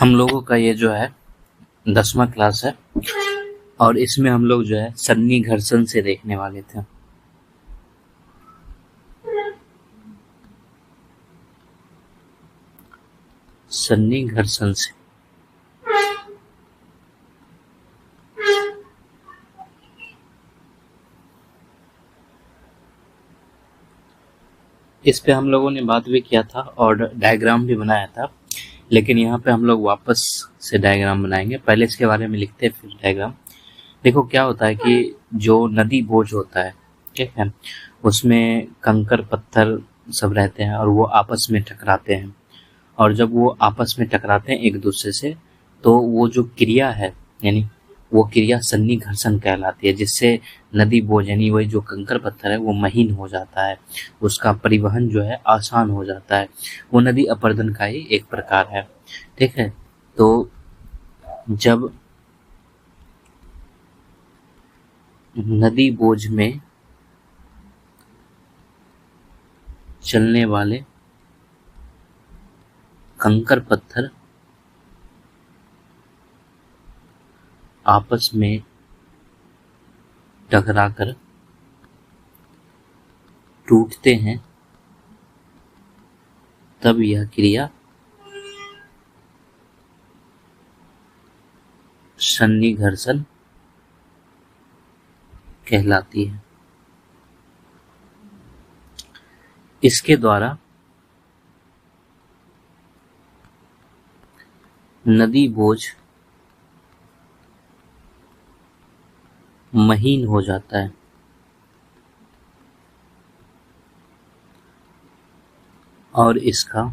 हम लोगों का ये जो है 10वां क्लास है और इसमें हम लोग जो है सन्नी घर्षण से देखने वाले थे। सन्नी घर्षण से इस पे हम लोगों ने बात भी किया था और डायग्राम भी बनाया था, लेकिन यहाँ पे हम लोग वापस से डायग्राम बनाएंगे। पहले इसके बारे में लिखते हैं फिर डायग्राम। देखो क्या होता है कि जो नदी बोझ होता है, ठीक है, उसमें कंकर पत्थर सब रहते हैं और वो आपस में टकराते हैं, और जब वो आपस में टकराते हैं एक दूसरे से तो वो जो क्रिया है, यानी वो क्रिया सन्नी घर्षण कहलाती है, जिससे नदी बोझ यानी वही जो कंकर पत्थर है वो महीन हो जाता है, उसका परिवहन जो है आसान हो जाता है। वो नदी अपरदन का ही एक प्रकार है, ठीक है। तो जब नदी बोझ में चलने वाले कंकर पत्थर आपस में टकराकर टूटते हैं, तब यह क्रिया सन्नी घर्षण कहलाती है। इसके द्वारा नदी बोझ महीन हो जाता है और इसका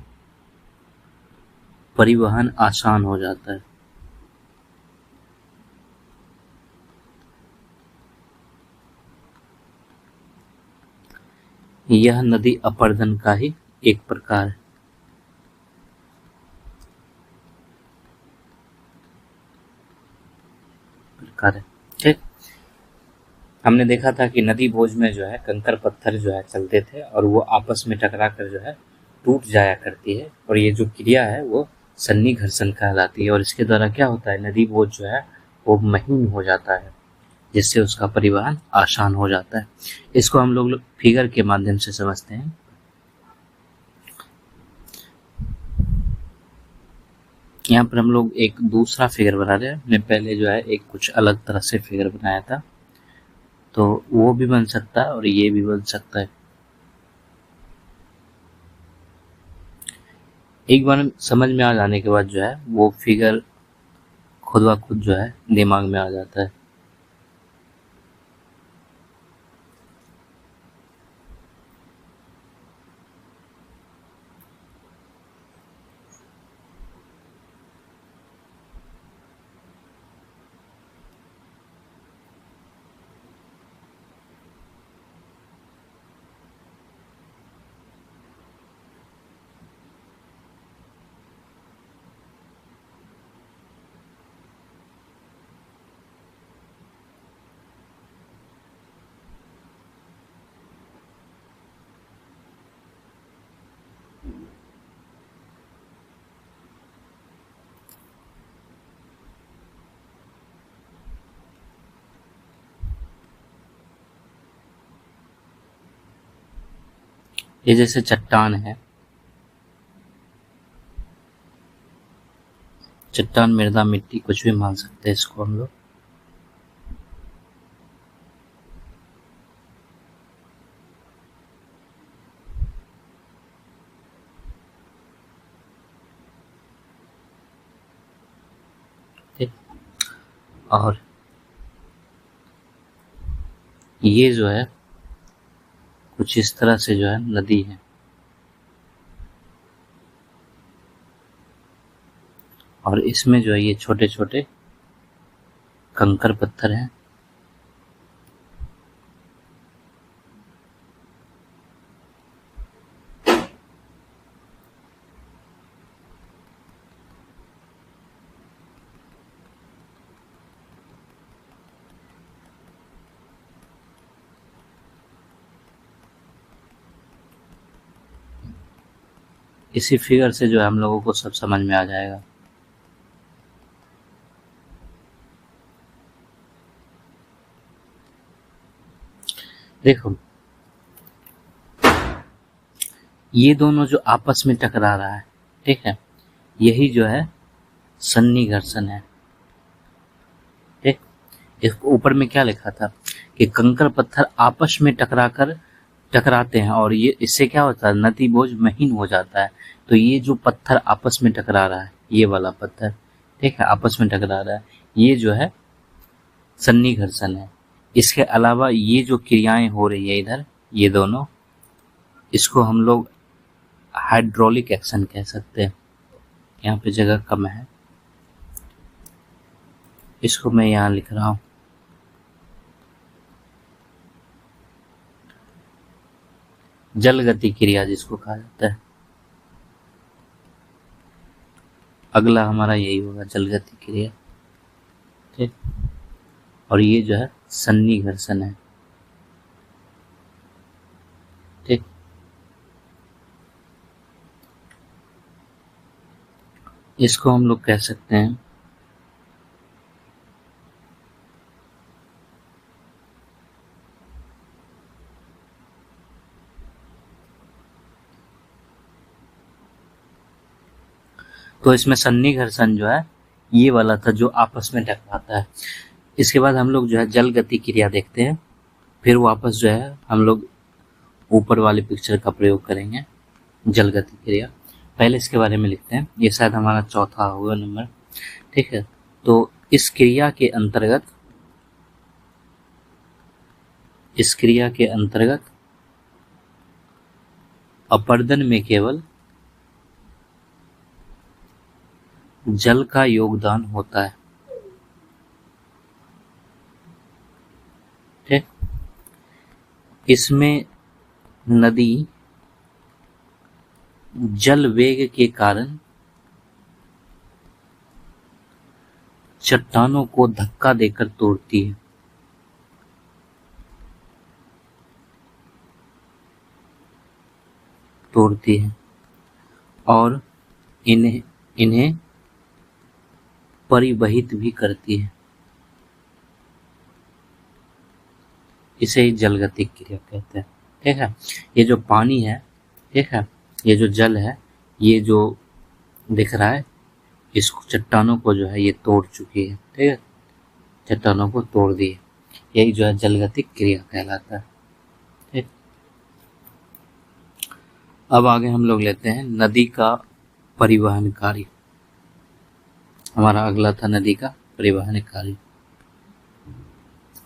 परिवहन आसान हो जाता है। यह नदी अपरदन का ही एक प्रकार है, ठीक। हमने देखा था कि नदी बोझ में जो है कंकर पत्थर जो है चलते थे और वो आपस में टकरा कर जो है टूट जाया करती है, और ये जो क्रिया है वो सन्नी घर्षण कहलाती है। और इसके द्वारा क्या होता है, नदी बोझ जो है वो महीन हो जाता है, जिससे उसका परिवहन आसान हो जाता है। इसको हम लोग फिगर के माध्यम से समझते हैं। यहाँ पर हम लोग एक दूसरा फिगर बना रहे हैं। हमने पहले जो है एक कुछ अलग तरह से फिगर बनाया था, तो वो भी बन सकता है और ये भी बन सकता है। एक बार समझ में आ जाने के बाद जो है वो फिगर खुद ब खुद जो है दिमाग में आ जाता है। ये जैसे चट्टान है, चट्टान मृदा मिट्टी कुछ भी मान सकते हैं इसको हम लोग। ठीक, और ये जो है कुछ इस तरह से जो है नदी है, और इसमें जो है ये छोटे छोटे कंकर पत्थर हैं। इसी फिगर से जो है हम लोगों को सब समझ में आ जाएगा। देखो ये दोनों जो आपस में टकरा रहा है, ठीक है, यही जो है सन्निकर्षण है। ठीक, इस ऊपर में क्या लिखा था कि कंकड़ पत्थर आपस में टकराते हैं और ये इससे क्या होता है, नदी बोझ महीन हो जाता है। तो ये जो पत्थर आपस में टकरा रहा है, ये वाला पत्थर, ठीक है, आपस में टकरा रहा है, ये जो है सन्निकर्षण है। इसके अलावा ये जो क्रियाएं हो रही है इधर, ये दोनों, इसको हम लोग हाइड्रोलिक एक्शन कह सकते हैं। यहाँ पे जगह कम है, इसको मैं यहाँ लिख रहा हूँ। जल गति क्रिया जिसको कहा जाता है, अगला हमारा यही होगा, जल गति क्रिया। ठीक, और ये जो है सन्निकर्षण है। ठीक, इसको हम लोग कह सकते हैं तो इसमें सन्निकर्षण जो है ये वाला था जो आपस में टकराता है। इसके बाद हम लोग जो है जल गति क्रिया देखते हैं, फिर वापस जो है हम लोग ऊपर वाले पिक्चर का प्रयोग करेंगे, जल गति क्रिया। पहले इसके बारे में लिखते हैं, ये शायद हमारा चौथा होगा नंबर। ठीक है, तो इस क्रिया के अंतर्गत अपरदन में केवल जल का योगदान होता है। ठीक, इसमें नदी जल वेग के कारण चट्टानों को धक्का देकर तोड़ती है। और इन्हें इन्हें परिवहित भी करती है। इसे ही जल गति क्रिया कहते हैं। ठीक है, ये जो पानी है, ठीक है, ये जो जल है, ये जो दिख रहा है, इसको चट्टानों को जो है ये तोड़ चुकी है। ठीक है, चट्टानों को तोड़ दी है, यही जो है जल गति क्रिया कहलाता है। ठीक, अब आगे हम लोग लेते हैं नदी का परिवहन कार्य। हमारा अगला था नदी का परिवहन कार्य।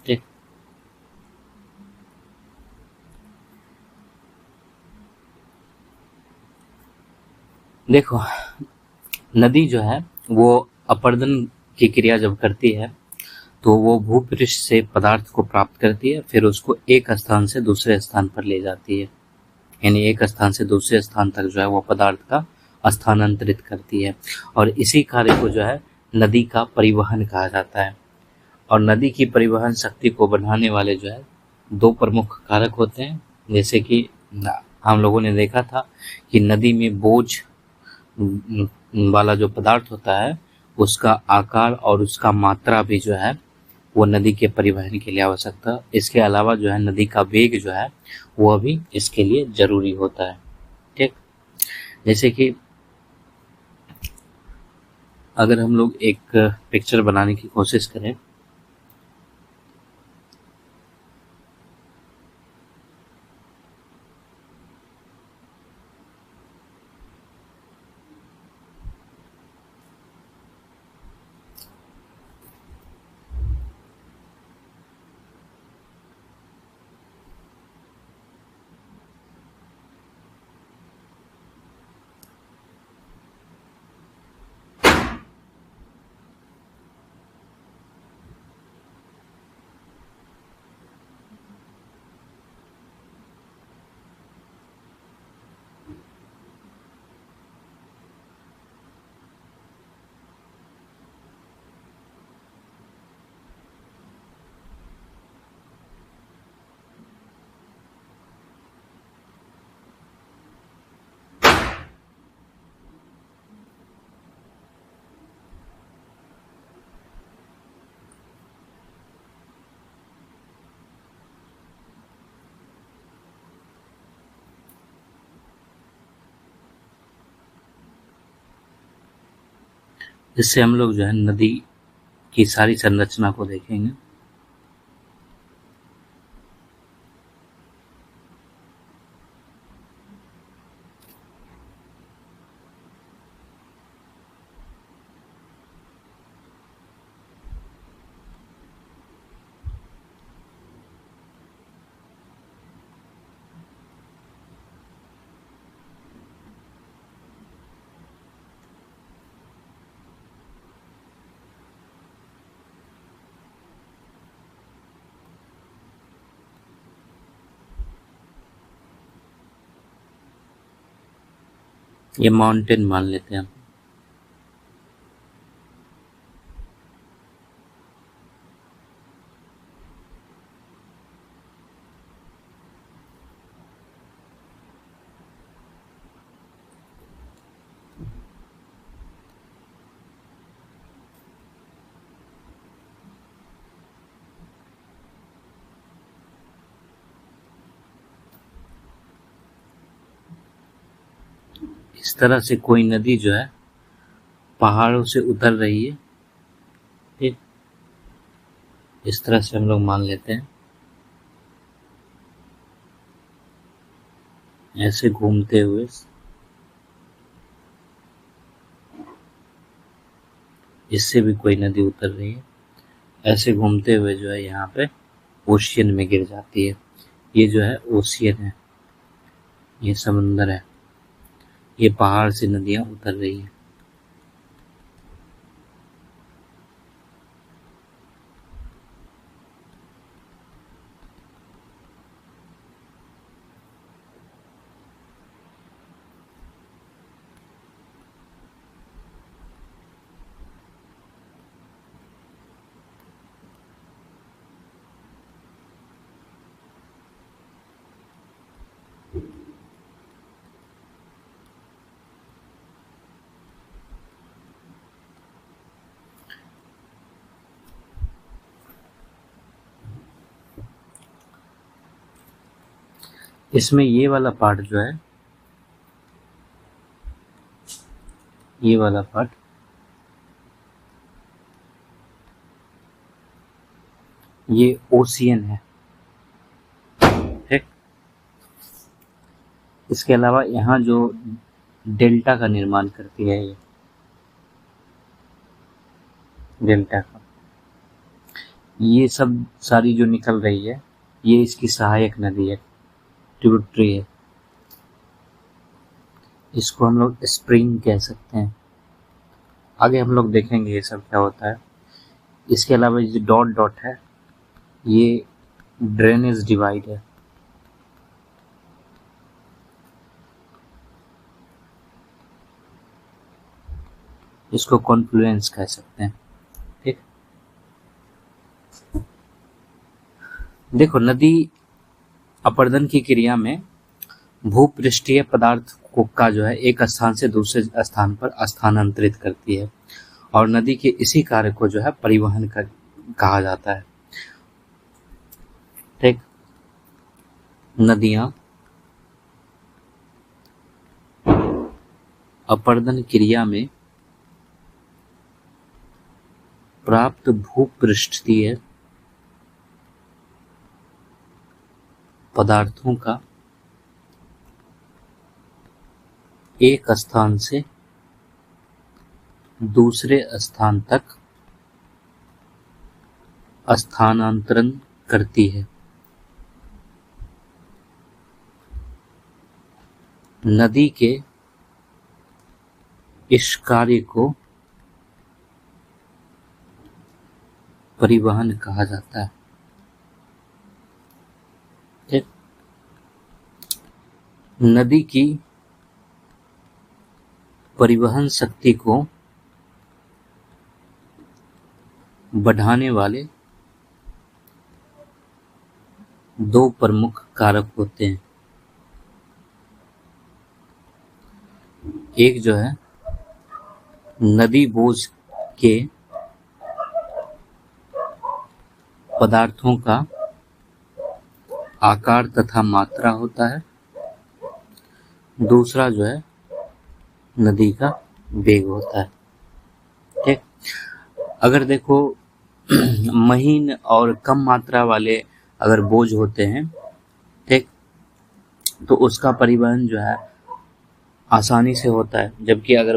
ठीक, देखो नदी जो है वो अपरदन की क्रिया जब करती है तो वो भूपृष्ठ से पदार्थ को प्राप्त करती है, फिर उसको एक स्थान से दूसरे स्थान पर ले जाती है, यानी एक स्थान से दूसरे स्थान तक जो है वो पदार्थ का स्थानांतरित करती है। और इसी कार्य को जो है नदी का परिवहन कहा जाता है। और नदी की परिवहन शक्ति को बढ़ाने वाले जो है दो प्रमुख कारक होते हैं, जैसे कि हम लोगों ने देखा था कि नदी में बोझ वाला जो पदार्थ होता है उसका आकार और उसका मात्रा भी जो है वो नदी के परिवहन के लिए आवश्यकता। इसके अलावा जो है नदी का वेग जो है वो भी इसके लिए जरूरी होता है। ठीक, जैसे कि अगर हम लोग एक पिक्चर बनाने की कोशिश करें, इससे हम लोग जो है नदी की सारी संरचना को देखेंगे। ये माउंटेन मान लेते हैं हम। इस तरह से कोई नदी जो है पहाड़ों से उतर रही है, ठीक, इस तरह से हम लोग मान लेते हैं। ऐसे घूमते हुए इससे भी कोई नदी उतर रही है, ऐसे घूमते हुए जो है यहाँ पे ओशियन में गिर जाती है। ये जो है ओशियन है, ये समुंदर है, ये पहाड़ से नदियां उतर रही है। इसमें ये वाला पार्ट जो है, ये वाला पार्ट ये ओशियन है, ठीक। इसके अलावा यहाँ जो डेल्टा का निर्माण करती है, ये डेल्टा का, ये सब सारी जो निकल रही है ये इसकी सहायक नदी है, ट्रिब्यूटरी है। इसको हम लोग स्प्रिंग कह सकते हैं। आगे हम लोग देखेंगे ये सब क्या होता है। इसके अलावा ये डॉट डॉट है, ये ड्रेनेज डिवाइड है। इसको कॉन्फ्लुएंस कह सकते हैं, ठीक। देखो, नदी अपरदन की क्रिया में भूपृष्ठीय पदार्थ को का जो है एक स्थान से दूसरे स्थान पर स्थानांतरित करती है, और नदी के इसी कार्य को जो है परिवहन कहा जाता है, ठीक। नदियां अपरदन क्रिया में प्राप्त भूपृष्ठीय पदार्थों का एक स्थान से दूसरे स्थान तक स्थानांतरण करती है। नदी के इस कार्य को परिवहन कहा जाता है, ठीक। नदी की परिवहन शक्ति को बढ़ाने वाले दो प्रमुख कारक होते हैं। एक जो है नदी बोझ के पदार्थों का आकार तथा मात्रा होता है, दूसरा जो है नदी का वेग होता है, ठीक। अगर देखो महीन और कम मात्रा वाले अगर बोझ होते हैं, ठीक, तो उसका परिवहन जो है आसानी से होता है, जबकि अगर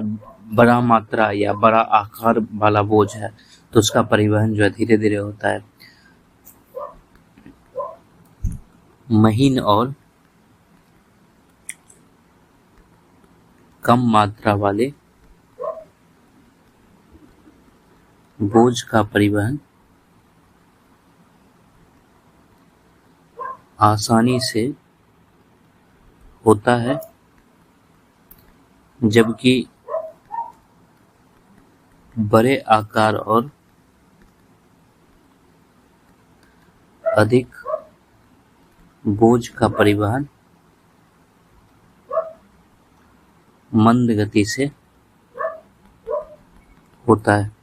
बड़ा मात्रा या बड़ा आकार वाला बोझ है तो उसका परिवहन जो है धीरे धीरे होता है। महीन और कम मात्रा वाले बोझ का परिवहन आसानी से होता है, जबकि बड़े आकार और अधिक बोझ का परिवहन मंद गति से होता है।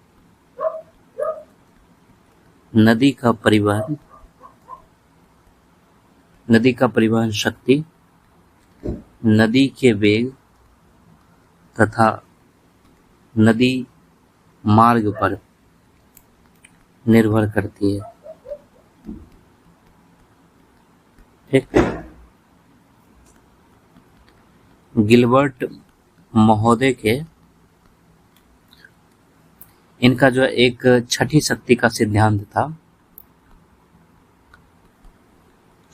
नदी का परिवहन शक्ति नदी के वेग तथा नदी मार्ग पर निर्भर करती है। ठीक, गिलबर्ट महोदय के इनका जो एक छठी शक्ति का सिद्धांत था,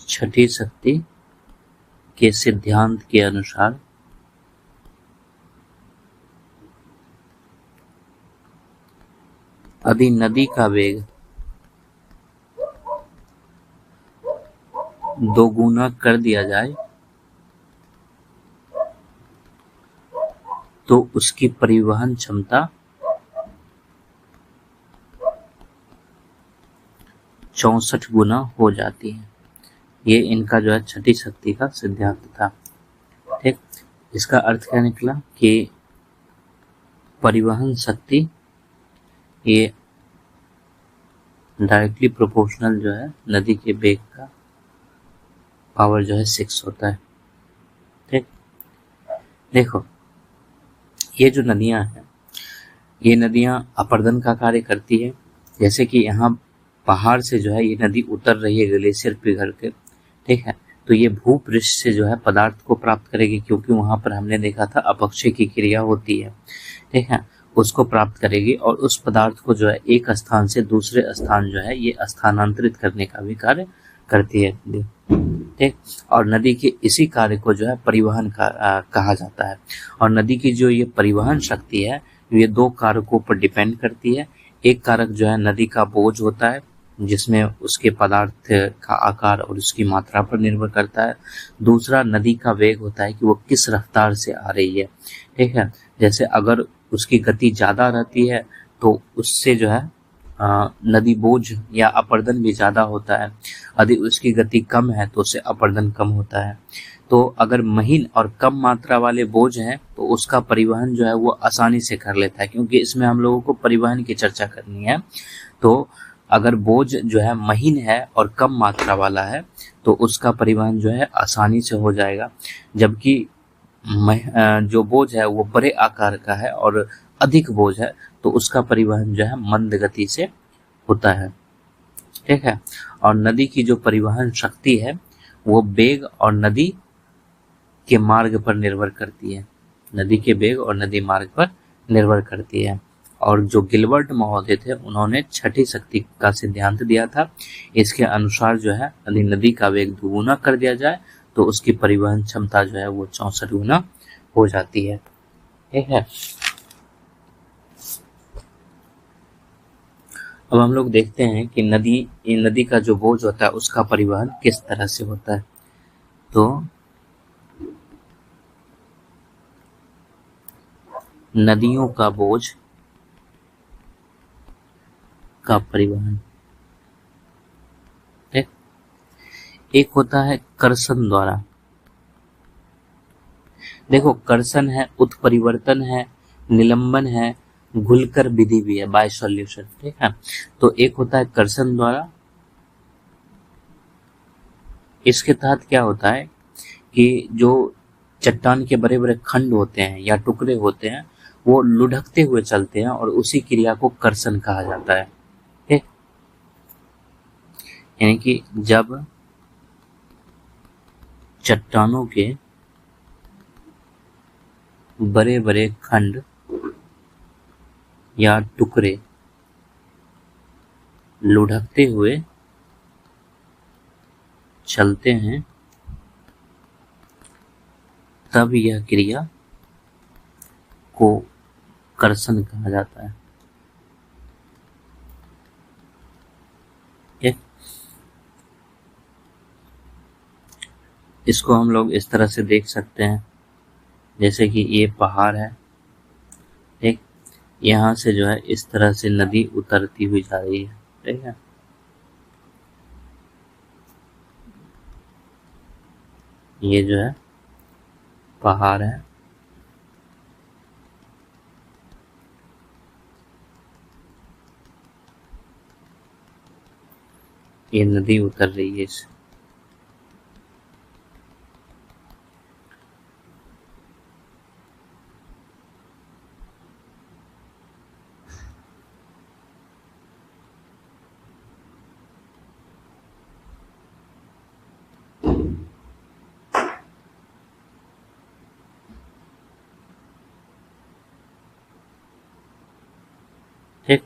छठी शक्ति के सिद्धांत के अनुसार यदि नदी का वेग दोगुना कर दिया जाए तो उसकी परिवहन क्षमता 64 गुना हो जाती है। ये इनका जो है छठी शक्ति का सिद्धांत था। ठीक, इसका अर्थ क्या निकला कि परिवहन शक्ति ये डायरेक्टली प्रोपोर्शनल जो है नदी के वेग का पावर जो है 6 होता है। ठीक, देखो ये जो नदियां हैं, ये नदियां अपर्दन का कार्य करती है। जैसे कि यहाँ पहाड़ से जो है ये नदी उतर रही है ग्लेशियर पिघल के, ठीक है, तो ये भूपृष्ठ से जो है पदार्थ को प्राप्त करेगी, क्योंकि वहां पर हमने देखा था अपक्षय की क्रिया होती है, ठीक है, उसको प्राप्त करेगी और उस पदार्थ को जो है एक स्थान से दूसरे स्थान जो है ये स्थानांतरित करने का भी कार्य करती है। ठीक, और नदी के इसी कार्य को जो है परिवहन का कहा जाता है। और नदी की जो ये परिवहन शक्ति है ये 2 कारकों पर डिपेंड करती है। एक कारक जो है नदी का बोझ होता है, जिसमें उसके पदार्थ का आकार और उसकी मात्रा पर निर्भर करता है। दूसरा नदी का वेग होता है कि वो किस रफ्तार से आ रही है। ठीक है, जैसे अगर उसकी गति ज्यादा रहती है तो उससे जो है नदी बोझ या अपर्दन भी ज्यादा होता है। यदि उसकी गति कम है तो उससे अपर्दन कम होता है। तो अगर महीन और कम मात्रा वाले बोझ हैं तो उसका परिवहन जो है वो आसानी से कर लेता है, क्योंकि इसमें हम लोगों को परिवहन की चर्चा करनी है। तो अगर बोझ जो है महीन है और कम मात्रा वाला है तो उसका परिवहन जो है आसानी से हो जाएगा, जबकि जो बोझ है वो बड़े आकार का है और अधिक बोझ है तो उसका परिवहन जो है मंद गति से होता है। ठीक है, और नदी की जो परिवहन शक्ति है वो वेग और नदी के मार्ग पर निर्भर करती है, नदी के वेग और नदी मार्ग पर निर्भर करती है। और जो गिलबर्ट महोदय थे उन्होंने छठी शक्ति का सिद्धांत दिया था। इसके अनुसार जो है यदि नदी का वेग दोगुना कर दिया जाए तो उसकी परिवहन क्षमता जो है वो 64 गुना हो जाती है। ठीक है, अब हम लोग देखते हैं कि नदी का जो बोझ होता है उसका परिवहन किस तरह से होता है। तो नदियों का बोझ का परिवहन, ठीक, एक होता है कर्षण द्वारा। देखो कर्षण है, उत्परिवर्तन है, निलंबन है, घुलकर विधि भी है, बाय सॉल्यूशन। ठीक है, तो एक होता है कर्षण द्वारा। इसके तहत क्या होता है कि जो चट्टान के बड़े बड़े खंड होते हैं या टुकड़े होते हैं वो लुढ़कते हुए चलते हैं और उसी क्रिया को कर्षण कहा जाता है। ठीक, यानी कि जब चट्टानों के बड़े बड़े खंड या टुकड़े लुढ़कते हुए चलते हैं तब यह क्रिया को कर्षण कहा जाता है। ठीक? इसको हम लोग इस तरह से देख सकते हैं, जैसे कि ये पहाड़ है। ठीक, यहाँ से जो है इस तरह से नदी उतरती हुई जा रही है। ठीक है, ये जो है पहाड़ है, ये नदी उतर रही है इस ठीक,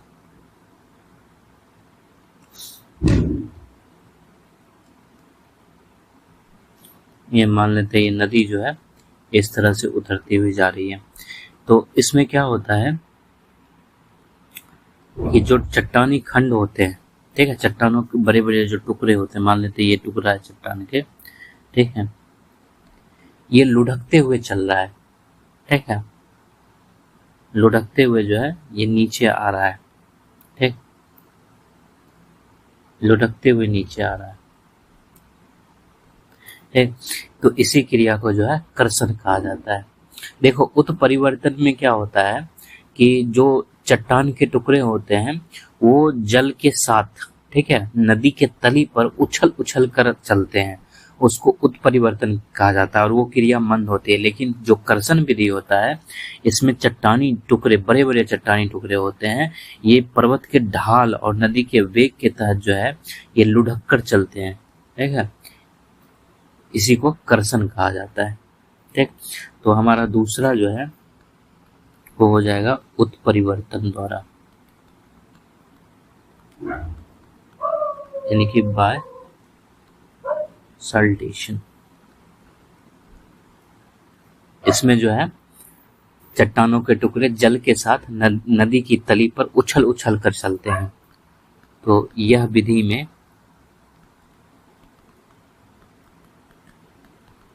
ये मान लेते हैं ये नदी जो है इस तरह से उतरती हुई जा रही है। तो इसमें क्या होता है कि जो चट्टानी खंड होते हैं, ठीक है, चट्टानों के बड़े बड़े जो टुकड़े होते हैं, मान लेते हैं ये टुकड़ा है चट्टान के, ठीक है, ये लुढ़कते हुए चल रहा है। ठीक है, लुढ़कते हुए जो है ये नीचे आ रहा है। ठीक, लुढ़कते हुए नीचे आ रहा है। ठीक, तो इसी क्रिया को जो है कर्षण कहा जाता है। देखो, उत्परिवर्तन में क्या होता है कि जो चट्टान के टुकड़े होते हैं वो जल के साथ, ठीक है, नदी के तली पर उछल उछल कर चलते हैं, उसको उत्परिवर्तन कहा जाता है और वो क्रिया मंद होती है। लेकिन जो कर्षण विधि होता है इसमें चट्टानी टुकड़े, बड़े बड़े चट्टानी टुकड़े होते हैं, ये पर्वत के ढाल और नदी के वेग के तहत जो है ये लुढ़क कर चलते हैं। ठीक है, इसी को कर्षण कहा जाता है। ठीक, तो हमारा दूसरा जो है वो हो जाएगा उत्परिवर्तन द्वारा, यानी कि बाय सल्टेशन। इसमें जो है चट्टानों के टुकड़े जल के साथ नदी की तली पर उछल उछल कर चलते हैं। तो यह विधि में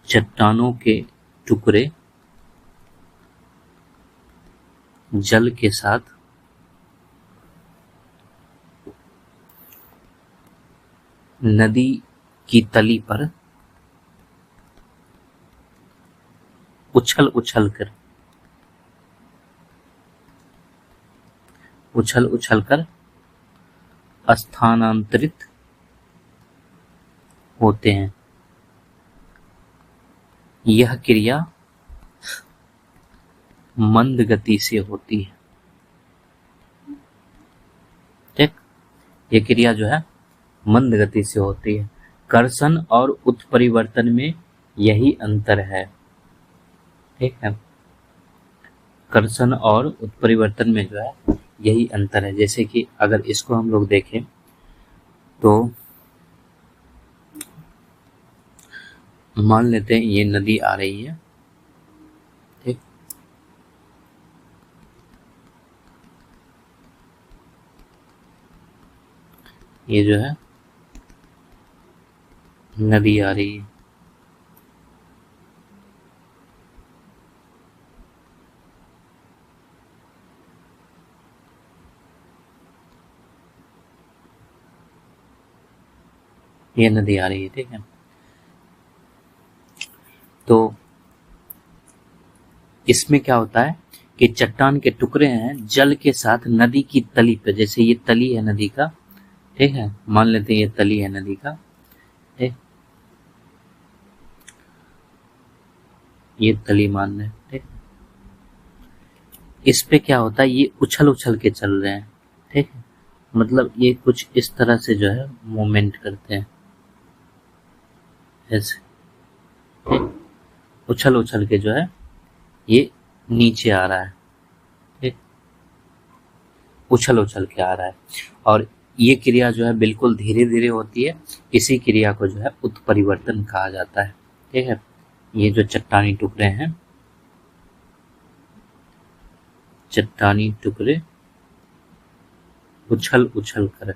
चट्टानों के टुकड़े जल के साथ नदी की तली पर उछल उछल कर स्थानांतरित होते हैं। यह क्रिया मंद गति से होती है। ठीक, यह क्रिया जो है मंद गति से होती है। कर्षण और उत्परिवर्तन में यही अंतर है। ठीक है, कर्षण और उत्परिवर्तन में जो है यही अंतर है। जैसे कि अगर इसको हम लोग देखें तो मान लेते हैं ये नदी आ रही है। ठीक, ये जो है नदी आ रही है, ये नदी आ रही है। ठीक है, तो इसमें क्या होता है कि चट्टान के टुकड़े हैं जल के साथ नदी की तली पे, जैसे ये तली है नदी का, ठीक है, मान लेते हैं ये तली है नदी का। ठीक, ये तली मान लें। ठीक, इस पे क्या होता है, ये उछल उछल के चल रहे हैं, ठीक है, मतलब ये कुछ इस तरह से जो है मूवमेंट करते हैं ऐसे, ठीक, उछल उछल के जो है ये नीचे आ रहा है, ठीक, उछल उछल के आ रहा है। और ये क्रिया जो है बिल्कुल धीरे धीरे होती है, इसी क्रिया को जो है उत्परिवर्तन कहा जाता है, ठीक है। ये जो चट्टानी टुकड़े हैं, चट्टानी टुकड़े उछल उछल कर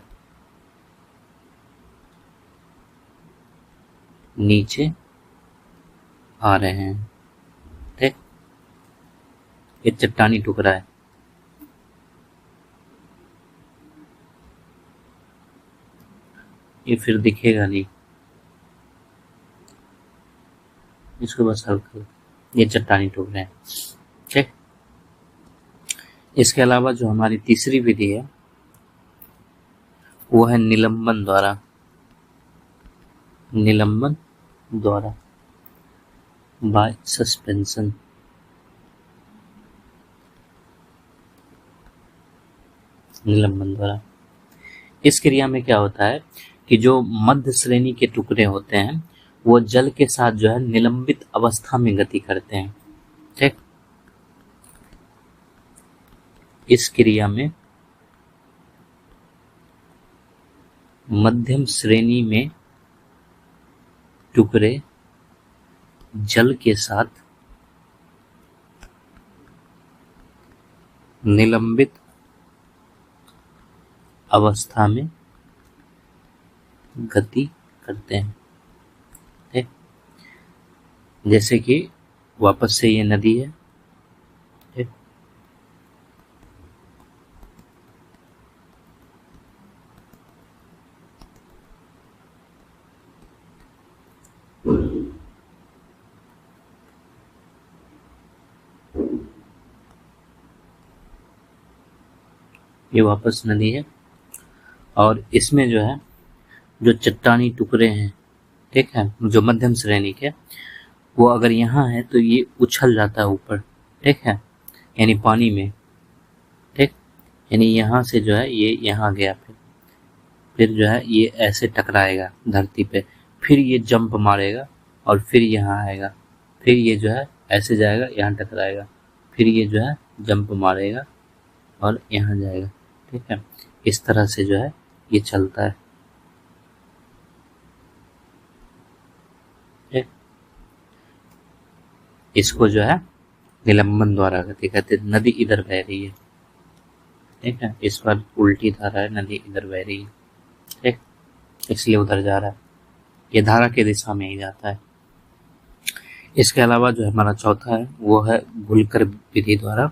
नीचे आ रहे हैं, ठीक, ये चट्टानी टुकड़ा है। ये फिर दिखेगा नहीं, इसको बस हल्का, ये चट्टानी टुकड़े हैं, ठीक। इसके अलावा जो हमारी तीसरी विधि है वो है निलंबन द्वारा, निलंबन द्वारा, बाय सस्पेंशन। निलंबन द्वारा इस क्रिया में क्या होता है कि जो मध्य श्रेणी के टुकड़े होते हैं वो जल के साथ जो है निलंबित अवस्था में गति करते हैं, ठीक। इस क्रिया में मध्यम श्रेणी में टुकड़े जल के साथ निलंबित अवस्था में गति करते हैं, ठीक। जैसे कि वापस से ये नदी है, ठीक, ये वापस नदी है और इसमें जो है जो चट्टानी टुकड़े हैं, ठीक है, जो मध्यम श्रेणी के, वो अगर यहाँ है तो ये उछल जाता है ऊपर, ठीक है, यानी पानी में, ठीक, यानी यहाँ से जो है ये यहाँ गया, फिर जो है ये ऐसे टकराएगा धरती पे, फिर ये जंप मारेगा और फिर यहाँ आएगा, फिर ये जो है ऐसे जाएगा, यहाँ टकराएगा, फिर ये जो है जंप मारेगा और यहाँ जाएगा, ठीक है। इस तरह से जो है ये चलता है, ठीक। इसको जो है निलंबन द्वारा गति कहते हैं। नदी इधर बह रही है, ठीक है, इस बार उल्टी धारा है, नदी इधर बह रही है, ठीक, इसलिए उधर जा रहा है, ये धारा की दिशा में ही जाता है। इसके अलावा जो हमारा चौथा है वो है घुलकर विधि द्वारा।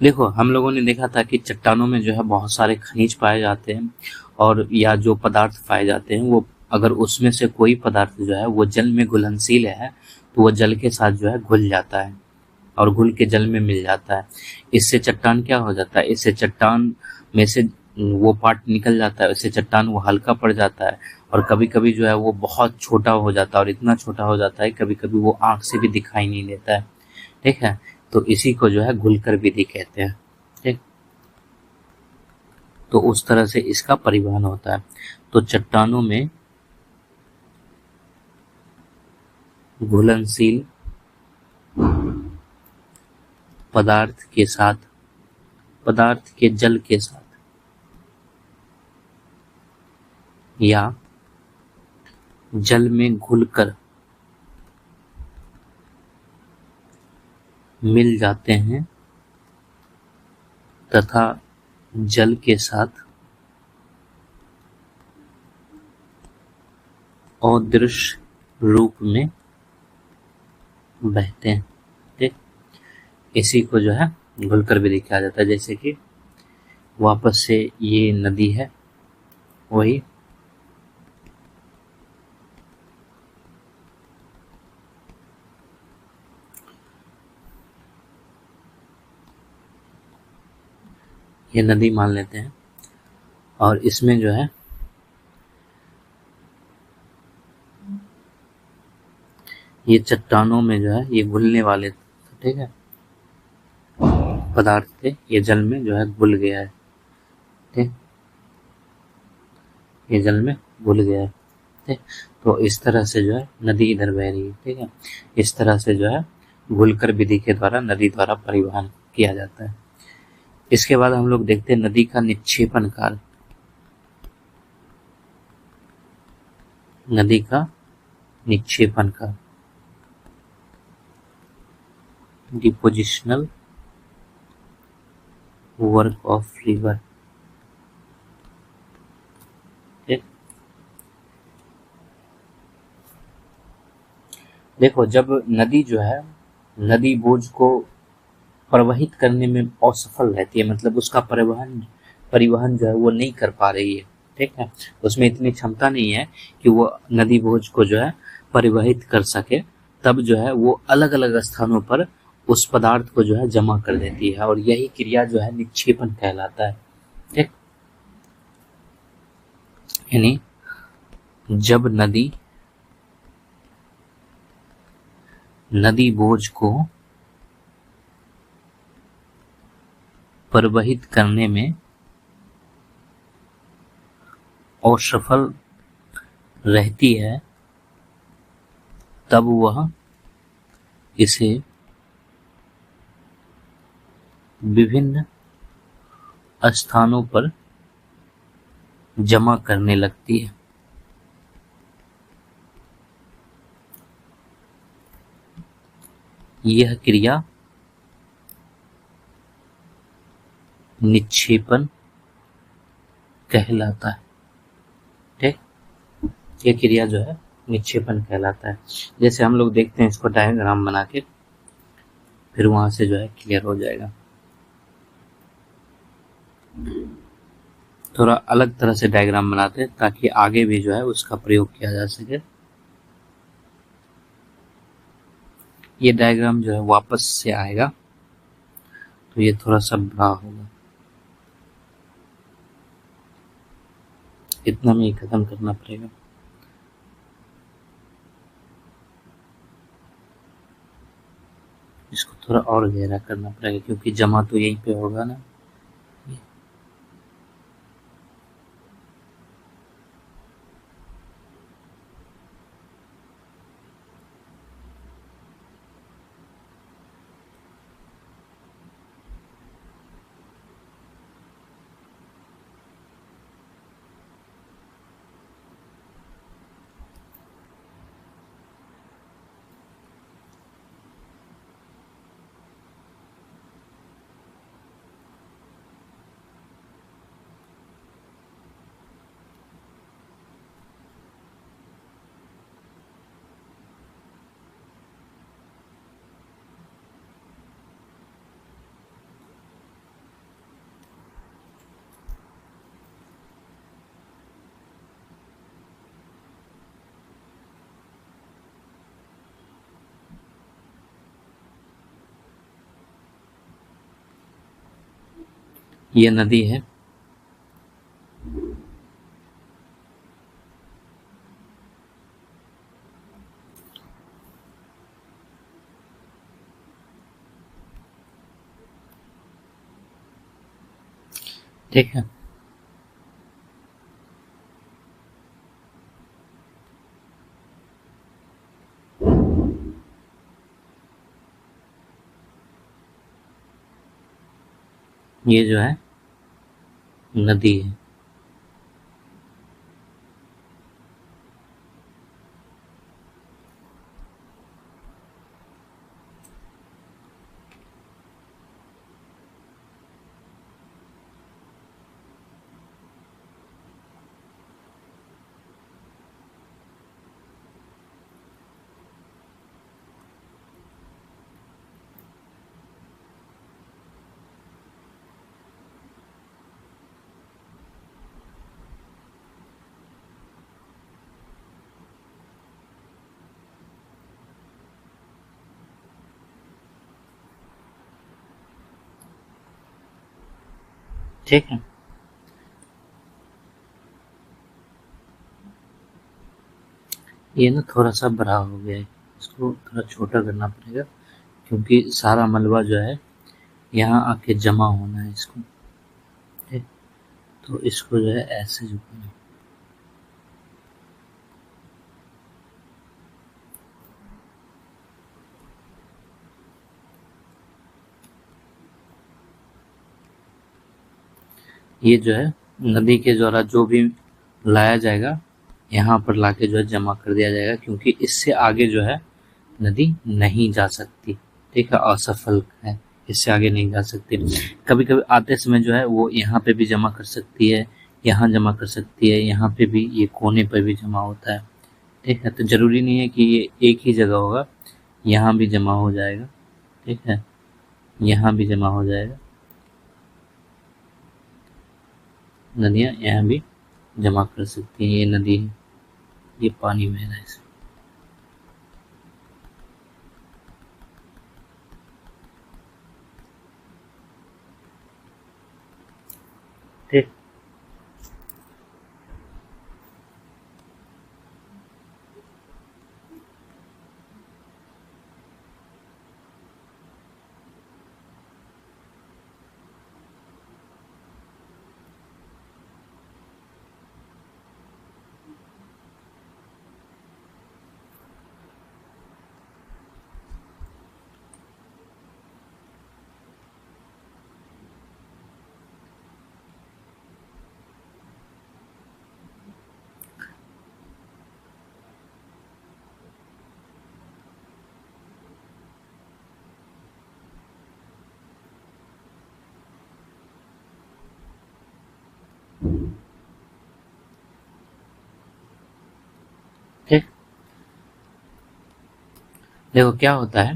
देखो, हम लोगों ने देखा था कि चट्टानों में जो है बहुत सारे खनिज पाए जाते हैं और या जो पदार्थ पाए जाते हैं वो अगर उसमें से कोई पदार्थ जो है वो जल में घुलनशील है तो वो जल के साथ जो है घुल जाता है और घुल के जल में मिल जाता है। इससे चट्टान क्या हो जाता है, इससे चट्टान में से वो पार्ट निकल जाता है, इससे चट्टान वो हल्का पड़ जाता है और कभी कभी जो है वो बहुत छोटा हो जाता है और इतना छोटा हो जाता है कभी कभी वो आंख से भी दिखाई नहीं देता है, ठीक है। तो इसी को जो है घुलकर विधि कहते हैं, ठीक। तो उस तरह से इसका परिवहन होता है। तो चट्टानों में घुलनशील पदार्थ के साथ, पदार्थ के जल के साथ या जल में घुलकर मिल जाते हैं तथा जल के साथ अदृश्य रूप में बहते हैं, ठीक। इसी को जो है घुलकर विधि कहा जाता है। जैसे कि वापस से ये नदी है, वही ये नदी मान लेते हैं और इसमें जो है ये चट्टानों में जो है ये घुलने वाले, ठीक है, पदार्थ थे, ये जल में जो है घुल गया है, ठीक, ये जल में घुल गया है, ठीक। तो इस तरह से जो है नदी इधर बह रही है, ठीक है। इस तरह से जो है घुलकर विधि के द्वारा नदी द्वारा परिवहन किया जाता है। इसके बाद हम लोग देखते हैं नदी का निक्षेपण काल। नदी का निक्षेपण काल, डिपोजिशनल वर्क ऑफ रिवर, ठीक। देखो, जब नदी जो है नदी बोझ को प्रवहित करने में असफल रहती है, मतलब उसका परिवहन जो है वो नहीं कर पा रही है, ठीक है, उसमें इतनी क्षमता नहीं है कि वो नदी बोझ को जो है परिवहित कर सके, तब जो है वो अलग अलग स्थानों पर उस पदार्थ को जो है जमा कर देती है, और यही क्रिया जो है निक्षेपण कहलाता है, ठीक। यानी जब नदी बोझ को प्रवहित करने में असफल रहती है, तब वह इसे विभिन्न स्थानों पर जमा करने लगती है। यह क्रिया निक्षेपण कहलाता है, ठीक। यह क्रिया जो है निक्षेपण कहलाता है। जैसे हम लोग देखते हैं इसको डायग्राम बना के, फिर वहां से जो है क्लियर हो जाएगा। थोड़ा अलग तरह से डायग्राम बनाते हैं ताकि आगे भी जो है उसका प्रयोग किया जा सके। ये डायग्राम जो है वापस से आएगा, तो ये थोड़ा सा बड़ा होगा, इतना में ही खत्म करना पड़ेगा। इसको थोड़ा और गहरा करना पड़ेगा क्योंकि जमा तो यहीं पे होगा ना। ये नदी है, ठीक है। ये जो है नदी है, ठीक है। ये ना थोड़ा सा बड़ा हो गया है, इसको थोड़ा छोटा करना पड़ेगा क्योंकि सारा मलबा जो है यहाँ आके जमा होना है इसको, ठीक। तो इसको जो है ऐसे झुकाना, ये जो है नदी के द्वारा जो भी लाया जाएगा यहाँ पर लाके जो है जमा कर दिया जाएगा, क्योंकि इससे आगे जो है नदी नहीं जा सकती, ठीक है, असफल है, इससे आगे नहीं जा सकती। कभी कभी आते समय जो है वो यहाँ पे भी जमा कर सकती है, यहाँ जमा कर सकती है, यहाँ पे भी, ये कोने पर भी जमा होता है, ठीक है। तो जरूरी नहीं है कि ये एक ही जगह होगा, यहाँ भी जमा हो जाएगा, ठीक है, यहाँ भी जमा हो जाएगा, नदियाँ यहाँ भी जमा कर सकती हैं। ये नदी है, ये पानी बह रहा है इसमें, ठीक। ठीक, देखो क्या होता है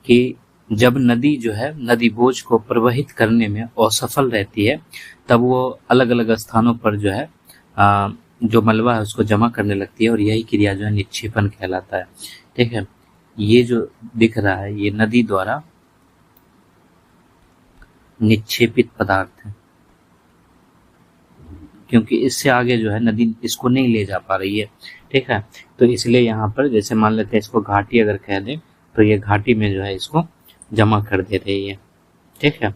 कि जब नदी जो है नदी बोझ को प्रवहित करने में असफल रहती है, तब वो अलग अलग स्थानों पर जो है जो मलबा है उसको जमा करने लगती है, और यही क्रिया जो है निक्षेपण कहलाता है, ठीक है। ये जो दिख रहा है ये नदी द्वारा निक्षेपित पदार्थ है, क्योंकि इससे आगे जो है नदी इसको नहीं ले जा पा रही है, ठीक है। तो इसलिए यहाँ पर जैसे मान लेते हैं इसको घाटी अगर कह दें, तो ये घाटी में जो है इसको जमा कर दे रही है, ठीक है।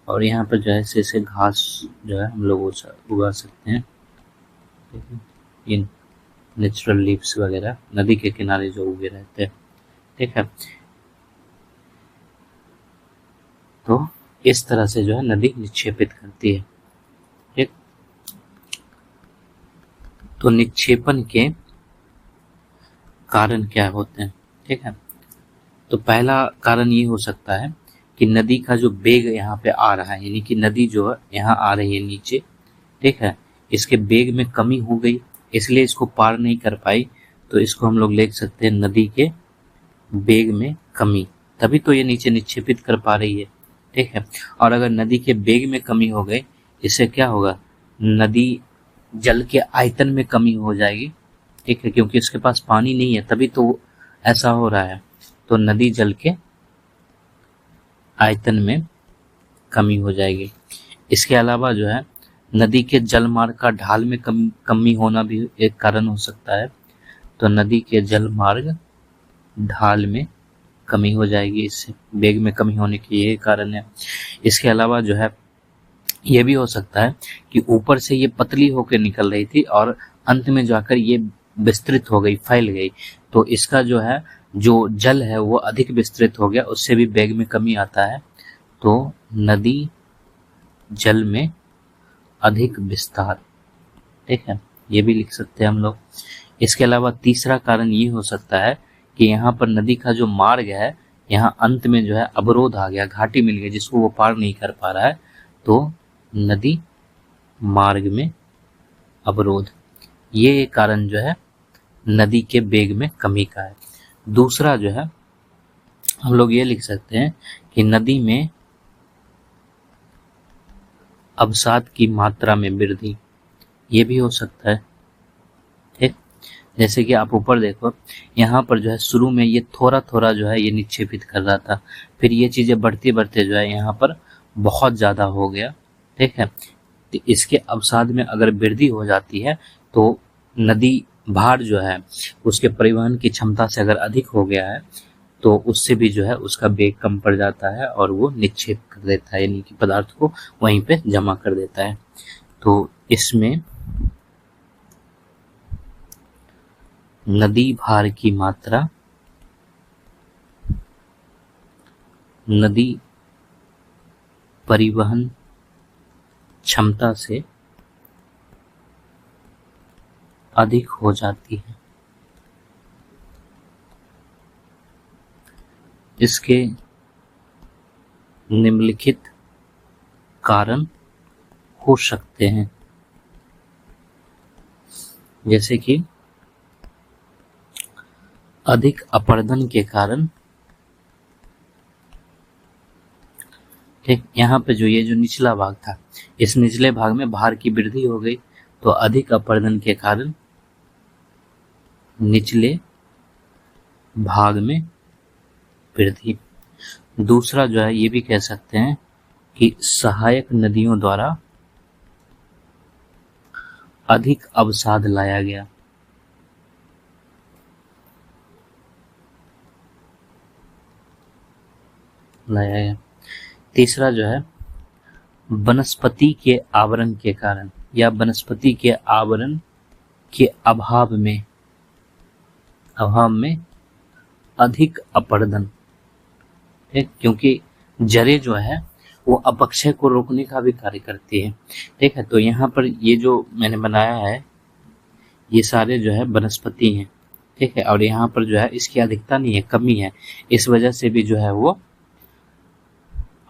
और यहाँ पर जो है ऐसे घास जो है हम लोग उगा सकते हैं, ठीक है, ये नेचुरल लीव्स वगैरह नदी के किनारे जो उगे रहते हैं, ठीक है। तो इस तरह से जो है नदी निक्षेपित करती है, ठीक। तो निक्षेपण के कारण क्या होते हैं, ठीक है। तो पहला कारण ये हो सकता है कि नदी का जो वेग यहाँ पे आ रहा है, यानी कि नदी जो है यहाँ आ रही है नीचे, ठीक है, इसके वेग में कमी हो गई, इसलिए इसको पार नहीं कर पाई, तो इसको हम लोग लिख सकते हैं नदी के वेग में कमी, तभी तो ये नीचे निक्षेपित कर पा रही है, ठीक है। और अगर नदी के वेग में कमी हो गई, इससे क्या होगा, नदी जल के आयतन में कमी हो जाएगी, ठीक है, क्योंकि इसके पास पानी नहीं है, तभी तो ऐसा हो रहा है। तो नदी जल के आयतन में कमी हो जाएगी। इसके अलावा जो है नदी के जल मार्ग का ढाल में कमी होना भी एक कारण हो सकता है। तो नदी के जल मार्ग ढाल में कमी हो जाएगी, इससे वेग में कमी होने के ये कारण है। इसके अलावा जो है ये भी हो सकता है कि ऊपर से ये पतली होकर निकल रही थी और अंत में जाकर ये विस्तृत हो गई, फैल गई, तो इसका जो है जो जल है वो अधिक विस्तृत हो गया, उससे भी वेग में कमी आता है। तो नदी जल में अधिक विस्तार, ठीक है, ये भी लिख सकते हैं हम लोग। इसके अलावा तीसरा कारण ये हो सकता है कि यहाँ पर नदी का जो मार्ग है, यहाँ अंत में जो है अवरोध आ गया, घाटी मिल गई जिसको वो पार नहीं कर पा रहा है, तो नदी मार्ग में अवरोध, ये कारण जो है नदी के वेग में कमी का है। दूसरा जो है हम लोग ये लिख सकते हैं कि नदी में अवसाद की मात्रा में वृद्धि, ये भी हो सकता है, ठीक। जैसे कि आप ऊपर देखो, यहाँ पर जो है शुरू में ये थोड़ा थोड़ा जो है ये निक्षेपित कर रहा था, फिर ये चीजें बढ़ते बढ़ते जो है यहाँ पर बहुत ज्यादा हो गया, ठीक है। तो इसके अवसाद में अगर वृद्धि हो जाती है तो नदी भार जो है उसके परिवहन की क्षमता से अगर अधिक हो गया है तो उससे भी जो है उसका वेग कम पड़ जाता है और वो निक्षेप कर देता है, यानी कि पदार्थ को वहीं पे जमा कर देता है। तो इसमें नदी भार की मात्रा नदी परिवहन क्षमता से अधिक हो जाती है। इसके निम्नलिखित कारण हो सकते हैं, जैसे कि अधिक अपरदन के कारण। ठीक, यहाँ पे जो ये जो निचला भाग था, इस निचले भाग में भार की वृद्धि हो गई, तो अधिक अपरदन के कारण निचले भाग में वृद्धि। दूसरा जो है ये भी कह सकते हैं कि सहायक नदियों द्वारा अधिक अवसाद लाया गया। तीसरा जो है वनस्पति के आवरण के कारण या वनस्पति के आवरण के अभाव में अधिक अपरदन। ठीक, क्योंकि जड़ें जो है वो अपक्षय को रोकने का भी कार्य करती है। ठीक है, तो यहाँ पर ये जो मैंने बनाया है ये सारे जो है वनस्पति हैं। ठीक है, और यहाँ पर जो है इसकी अधिकता नहीं है, कमी है, इस वजह से भी जो है वो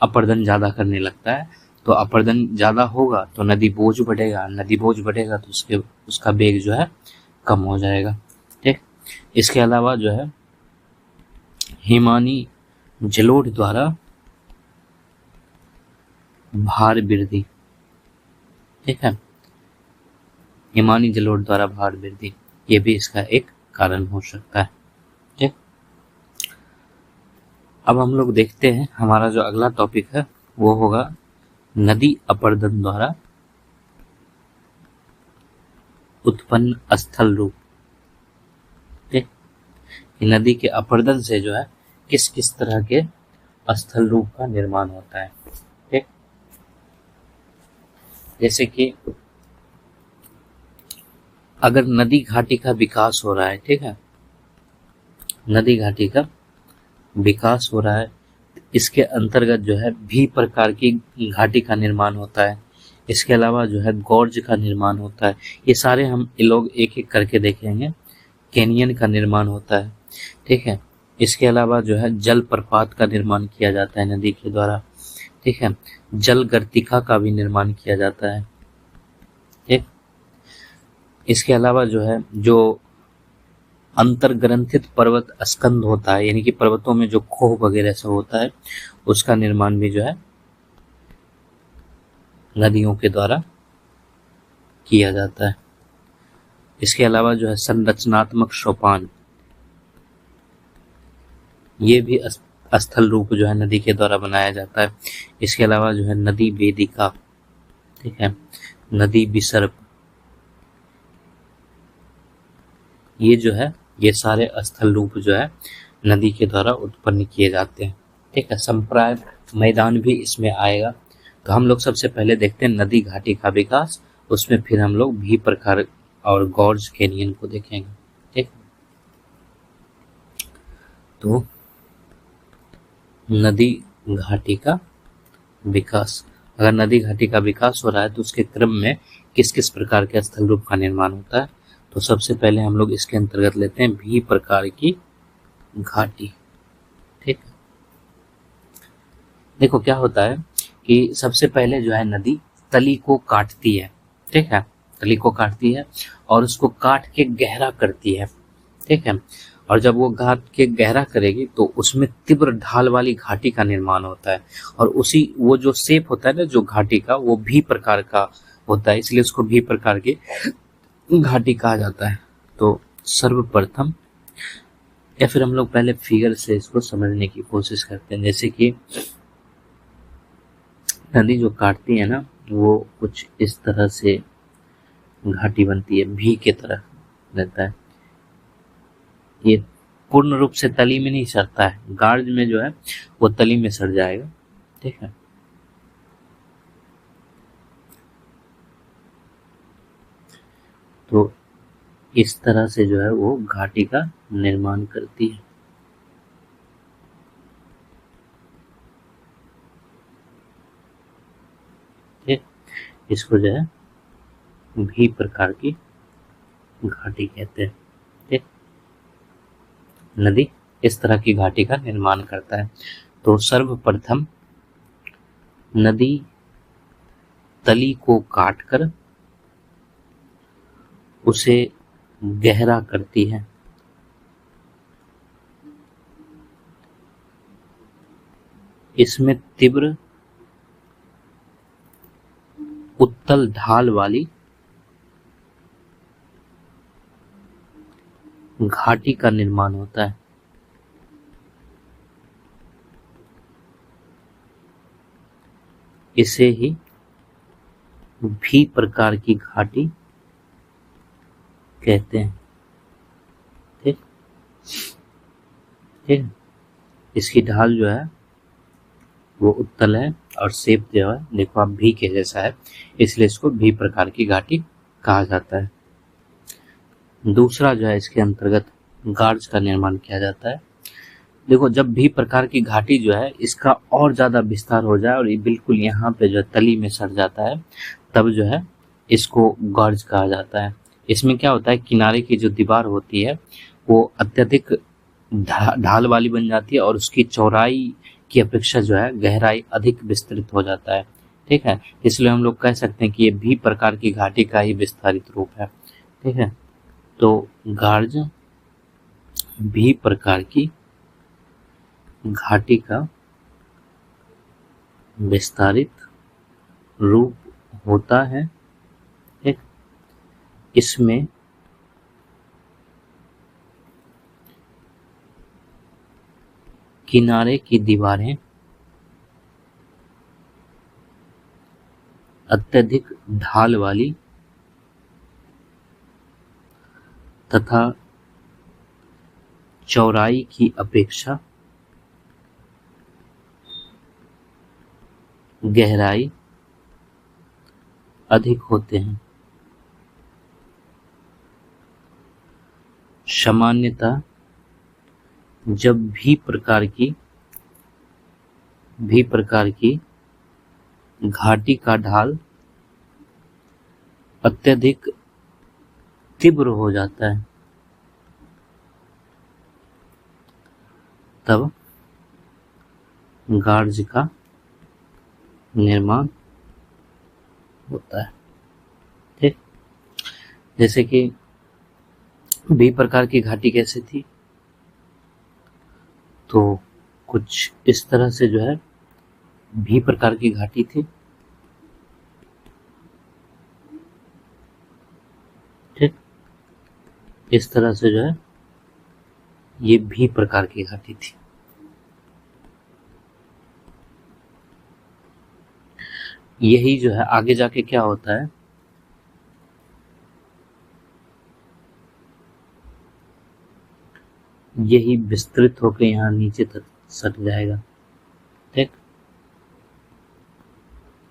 अपरदन ज्यादा करने लगता है। तो अपरदन ज्यादा होगा तो नदी बोझ बढ़ेगा, नदी बोझ बढ़ेगा तो उसका वेग जो है कम हो जाएगा। ठीक, इसके अलावा जो है हिमानी जलोढ़ द्वारा भार वृद्धि। ठीक है, हिमानी जलोढ़ द्वारा भार वृद्धि ये भी इसका एक कारण हो सकता है। ठीक, अब हम लोग देखते हैं हमारा जो अगला टॉपिक है वो होगा नदी अपरदन द्वारा उत्पन्न स्थल रूप। ठीक, नदी के अपरदन से जो है किस किस तरह के स्थल रूप का निर्माण होता है। ठीक, जैसे कि अगर नदी घाटी का विकास हो रहा है, ठीक है, नदी घाटी का विकास हो रहा है, इसके अंतर्गत जो है भी प्रकार की घाटी का निर्माण होता है। इसके अलावा जो है गॉर्ज का निर्माण होता है। ये सारे हम लोग एक एक करके देखेंगे। कैनियन का निर्माण होता है। ठीक है, इसके अलावा जो है जल प्रपात का निर्माण किया जाता है नदी के द्वारा। ठीक है, जल गर्तिका का भी निर्माण किया जाता है। ठीक, इसके अलावा जो है जो अंतर्ग्रंथित पर्वत स्कंद होता है, यानी कि पर्वतों में जो खोह वगैरह सब होता है, उसका निर्माण भी जो है नदियों के द्वारा किया जाता है। इसके अलावा जो है संरचनात्मक सोपान, ये भी स्थल रूप जो है नदी के द्वारा बनाया जाता है। इसके अलावा जो है नदी वेदिका, ठीक है, नदी विसर्प, ये जो है ये सारे स्थल रूप जो है नदी के द्वारा उत्पन्न किए जाते हैं। ठीक है, संप्राय मैदान भी इसमें आएगा। तो हम लोग सबसे पहले देखते हैं नदी घाटी का विकास, उसमें फिर हम लोग भी प्रकार और गॉर्ज कैनियन को देखेंगे। ठीक, तो नदी घाटी का विकास, अगर नदी घाटी का विकास हो रहा है तो उसके क्रम में किस किस प्रकार के स्थल रूप का निर्माण होता है। तो सबसे पहले हम लोग इसके अंतर्गत लेते हैं भी प्रकार की घाटी। ठीक, देखो क्या होता है कि सबसे पहले जो है नदी तली को काटती है। ठीक है, तली को काटती है और उसको काट के गहरा करती है। ठीक है, और जब वो घाट के गहरा करेगी तो उसमें तीव्र ढाल वाली घाटी का निर्माण होता है। और उसी वो जो शेप होता है ना जो घाटी का, वो भी प्रकार का होता है, इसलिए उसको भी प्रकार की घाटी कहा जाता है। तो सर्वप्रथम, या फिर हम लोग पहले फिगर से इसको समझने की कोशिश करते हैं। जैसे कि नदी जो काटती है ना, वो कुछ इस तरह से घाटी बनती है, भी के तरह रहता है। ये पूर्ण रूप से तली में नहीं सड़ता है, गार्ज में जो है वो तली में सड़ जाएगा। ठीक है, तो इस तरह से जो है वो घाटी का निर्माण करती है। ठीक, इसको जो है भी प्रकार की घाटी कहते हैं। ठीक, नदी इस तरह की घाटी का निर्माण करता है। तो सर्वप्रथम नदी तली को काटकर उसे गहरा करती है। इसमें तीव्र उत्तल ढाल वाली घाटी का निर्माण होता है। इसे ही भी प्रकार की घाटी कहते हैं। ठीक ठीक, इसकी ढाल जो है वो उत्तल है और शेप जो है देखो आप भी के जैसा है, इसलिए इसको भी प्रकार की घाटी कहा जाता है। दूसरा जो है इसके अंतर्गत गार्ज का निर्माण किया जाता है। देखो जब भी प्रकार की घाटी जो है इसका और ज्यादा विस्तार हो जाए और ये बिल्कुल यहाँ पे जो है तली में सट जाता है, तब जो है इसको गार्ज कहा जाता है। इसमें क्या होता है, किनारे की जो दीवार होती है वो अत्यधिक ढाल वाली बन जाती है और उसकी चौड़ाई की अपेक्षा जो है गहराई अधिक विस्तृत हो जाता है। ठीक है, इसलिए हम लोग कह सकते हैं कि ये भी प्रकार की घाटी का ही विस्तारित रूप है। ठीक है, तो गार्ज भी प्रकार की घाटी का विस्तारित रूप होता है। ठीक, इसमें किनारे की दीवारें अत्यधिक ढाल वाली तथा चौड़ाई की अपेक्षा गहराई अधिक होते हैं। सामान्यतः जब भी प्रकार की घाटी का ढाल अत्यधिक तीव्र हो जाता है, तब गार्ज का निर्माण होता है। ठीक, जैसे कि बी प्रकार की घाटी कैसे थी, तो कुछ इस तरह से जो है भी प्रकार की घाटी थी। ठीक, इस तरह से जो है ये भी प्रकार की घाटी थी। यही जो है आगे जाके क्या होता है, यही विस्तृत होकर यहाँ नीचे तक सट जाएगा। ठीक,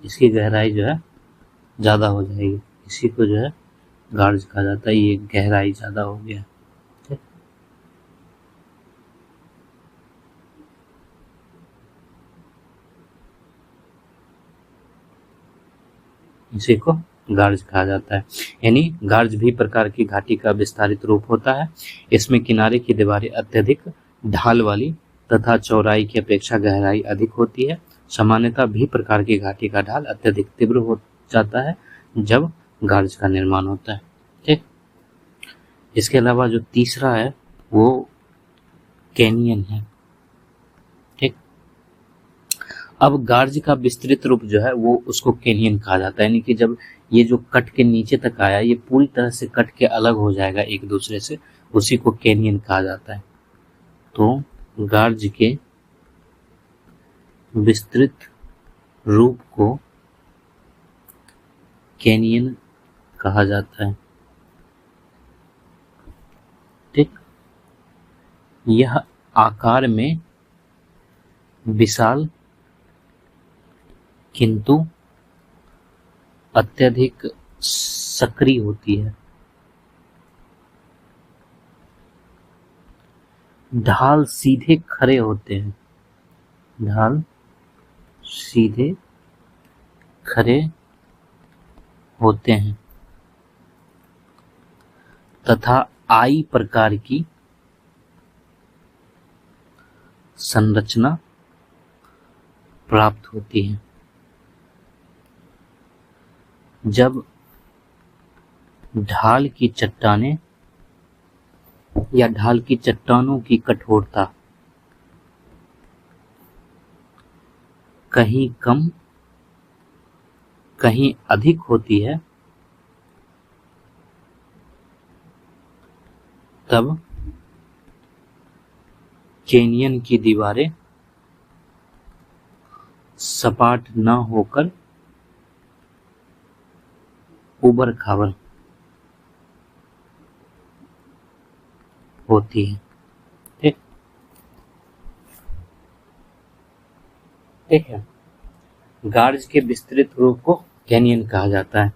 इसकी गहराई जो है ज्यादा हो जाएगी, इसी को जो है गार्ज कहा जाता है। ये गहराई ज्यादा हो गया। ठीक, इसी को गार्ज कहा जाता है। यानी गार्ज भी प्रकार की घाटी का विस्तारित रूप होता है। इसमें किनारे की दीवारें अत्यधिक ढाल वाली तथा चौड़ाई की अपेक्षा गहराई अधिक होती है। सामान्यतः भी प्रकार की घाटी का ढाल अत्यधिक तीव्र हो जाता है जब गार्ज का निर्माण होता है। ठीक, इसके अलावा जो तीसरा है वो कैनियन है। ठीक, अब गार्ज का विस्तृत रूप जो है वो उसको कैनियन कहा जाता है। यानी कि जब ये जो कट के नीचे तक आया ये पूरी तरह से कट के अलग हो जाएगा एक दूसरे से, उसी को कैनियन कहा जाता है। तो गार्ज के विस्तृत रूप को कैनियन कहा जाता है। ठीक, यह आकार में विशाल किंतु अत्यधिक सक्रिय होती है। ढाल सीधे खड़े होते हैं, ढाल सीधे खड़े होते हैं तथा आई प्रकार की संरचना प्राप्त होती है। जब ढाल की चट्टानें या ढाल की चट्टानों की कठोरता कहीं कम कहीं अधिक होती है, तब कैनियन की दीवारें सपाट न होकर ऊबड़ खाबड़ होती है। ठीक, ठीक है। गार्ज के विस्तृत रूप को कैनियन कहा जाता है।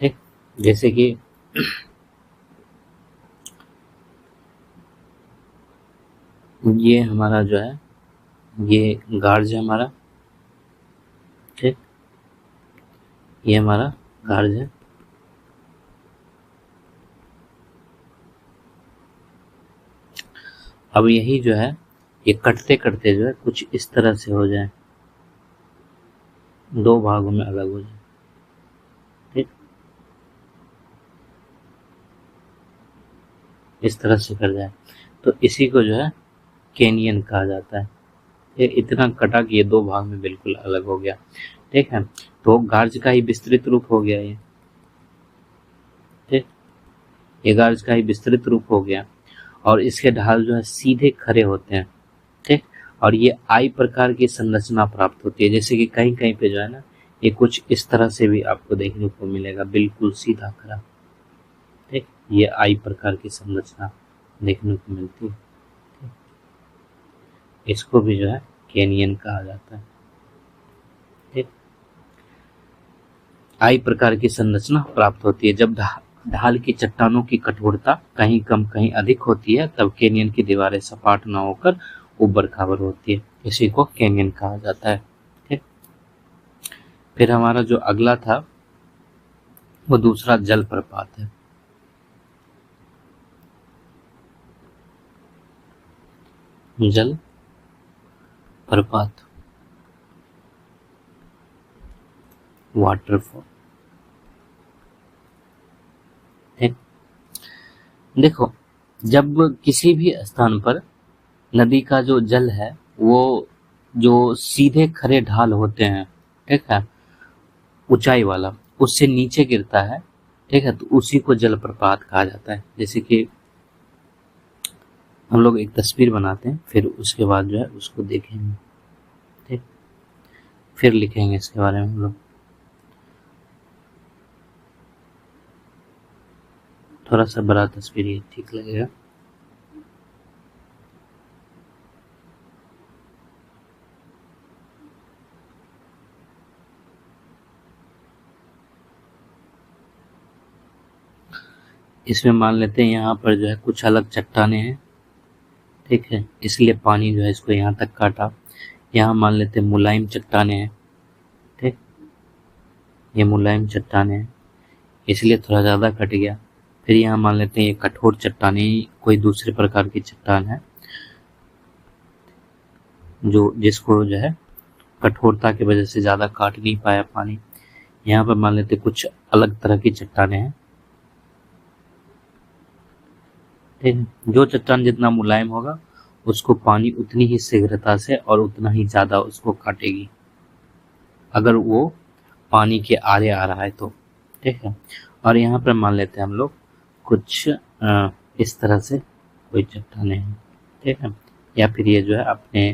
ठीक, जैसे कि ये हमारा जो है, ये गार्ज है हमारा। ठीक, ये हमारा गार्ज है। अब यही जो है, ये कटते कटते जो है कुछ इस तरह से हो जाए, दो भागों में अलग हो जाए। ठीक, इस तरह से कर जाए तो इसी को जो है कैनियन कहा जाता है। ये इतना कटा कि ये दो भाग में बिल्कुल अलग हो गया। ठीक है, तो गार्ज का ही विस्तृत रूप हो गया ये। ठीक, ये गार्ज का ही विस्तृत रूप हो गया और इसके ढाल जो है सीधे खड़े होते हैं। ठीक, और ये आई प्रकार की संरचना प्राप्त होती है। जैसे कि कहीं कहीं पे जो है ना, ये कुछ इस तरह से भी आपको देखने को मिलेगा, बिल्कुल सीधा खड़ा। ठीक, ये आई प्रकार की संरचना देखने को मिलती है। ठीक, इसको भी जो है कैनियन कहा जाता है। ठीक, आई प्रकार की संरचना प्राप्त होती है। जब ढाल की चट्टानों की कठोरता कहीं कम कहीं अधिक होती है, तब कैनियन की दीवारें सपाट न होकर ऊबड़ खाबड़ होती है। इसी को कैनियन कहा जाता है। ठीक, फिर हमारा जो अगला था वो दूसरा जलप्रपात है। जल प्रपात, वाटरफॉल। ठीक, देखो, जब किसी भी स्थान पर नदी का जो जल है वो जो सीधे खड़े ढाल होते हैं, ठीक है, ऊंचाई वाला, उससे नीचे गिरता है। ठीक है, तो उसी को जलप्रपात कहा जाता है। जैसे कि हम लोग एक तस्वीर बनाते हैं, फिर उसके बाद जो है उसको देखेंगे। ठीक, फिर लिखेंगे इसके बारे में हम लोग। थोड़ा सा बड़ा तस्वीर ये ठीक लगेगा। इसमें मान लेते हैं यहाँ पर जो है कुछ अलग चट्टानें हैं। ठीक है, इसलिए पानी जो है इसको यहाँ तक काटा। यहाँ मान लेते हैं मुलायम चट्टानें हैं। ठीक, ये मुलायम चट्टानें हैं, इसलिए थोड़ा ज़्यादा कट गया। फिर यहाँ मान लेते हैं ये कठोर चट्टानें, कोई दूसरे प्रकार की चट्टान है जो जिसको जो है कठोरता की वजह से ज़्यादा काट नहीं पाया पानी। यहाँ पर मान लेते कुछ अलग तरह की चट्टानें हैं। ठीक है, जो चट्टान जितना मुलायम होगा उसको पानी उतनी ही शीघ्रता से और उतना ही ज़्यादा उसको काटेगी, अगर वो पानी के आरे आ रहा है तो। ठीक है, और यहाँ पर मान लेते हैं हम लोग कुछ इस तरह से कोई चट्टानें हैं। ठीक है, या फिर ये जो है अपने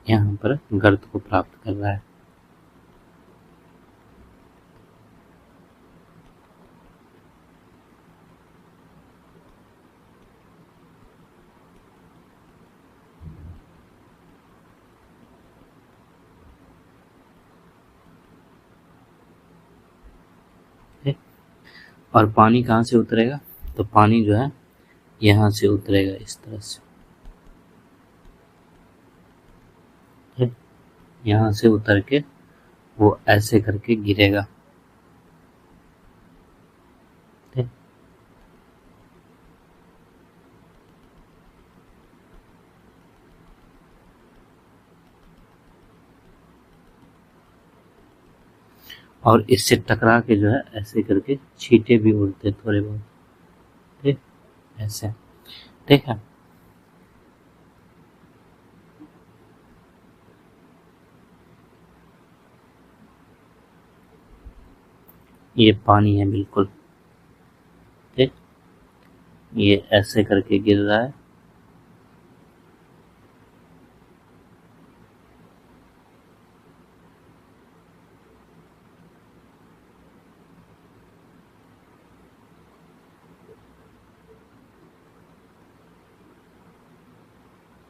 यहाँ पर गर्त को प्राप्त कर रहा है। और पानी कहाँ से उतरेगा, तो पानी जो है यहाँ से उतरेगा इस तरह से, ठीक? यहाँ से उतर के वो ऐसे करके गिरेगा, ठीक? और इससे टकरा के जो है ऐसे करके छींटे भी उड़ते थोड़े बहुत, ठीक? ऐसे, ठीक है। ये पानी है बिल्कुल, ठीक? ये ऐसे करके गिर रहा है,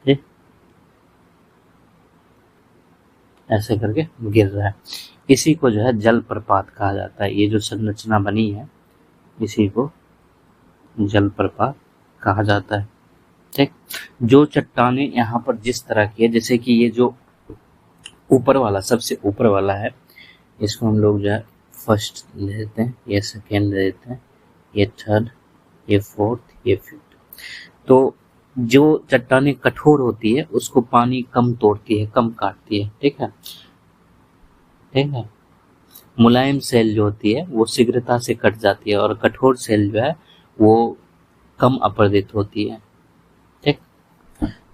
ठीक? ऐसे करके गिर रहा है। इसी को जो है जल प्रपात कहा जाता है। ये जो संरचना बनी है इसी को जल प्रपात कहा जाता है, ठीक? जो चट्टाने यहाँ पर जिस तरह की है, जैसे कि ये जो ऊपर वाला सबसे ऊपर वाला है, इसको हम लोग जो है फर्स्ट ले लेते हैं, ये सेकेंड ले लेते हैं, ये थर्ड, ये फोर्थ, ये फिफ्थ। तो जो चट्टाने कठोर होती है उसको पानी कम तोड़ती है, कम काटती है, ठीक है, ठीक है। मुलायम सेल जो होती है वो शीघ्रता से कट जाती है और कठोर सेल जो है वो कम अपरदित होती है, ठीक।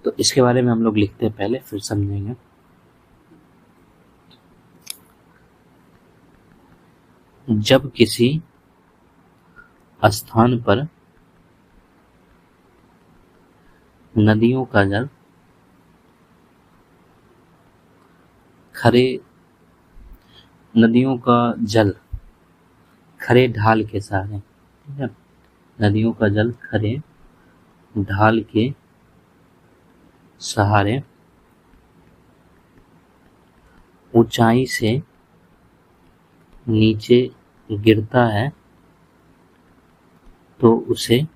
तो इसके बारे में हम लोग लिखते हैं पहले, फिर समझेंगे। जब किसी स्थान पर नदियों का जल खरे ढाल के सहारे, ठीक है, नदियों का जल खरे ढाल के सहारे ऊंचाई से नीचे गिरता है तो उसे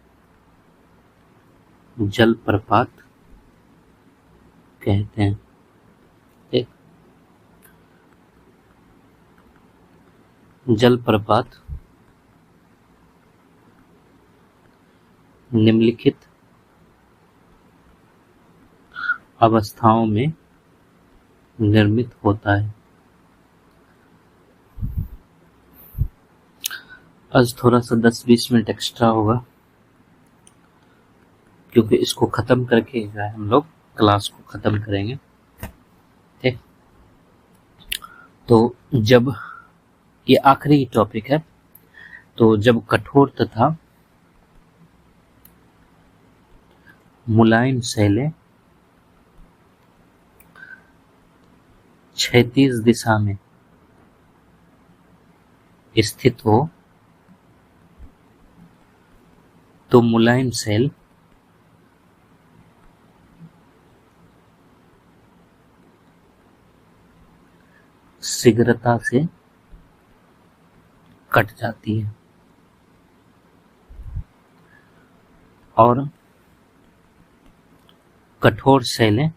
जलप्रपात कहते हैं, ठीक। जलप्रपात निम्नलिखित अवस्थाओं में निर्मित होता है। आज थोड़ा सा 10-20 मिनट एक्स्ट्रा होगा क्योंकि इसको खत्म करके जो है हम लोग क्लास को खत्म करेंगे, ठीक। तो जब ये आखिरी टॉपिक है, तो जब कठोर तथा मुलायम सेलें क्षैतिज दिशा में स्थित हो तो मुलायम सेल शीघ्रता से कट जाती है और कठोर सेलें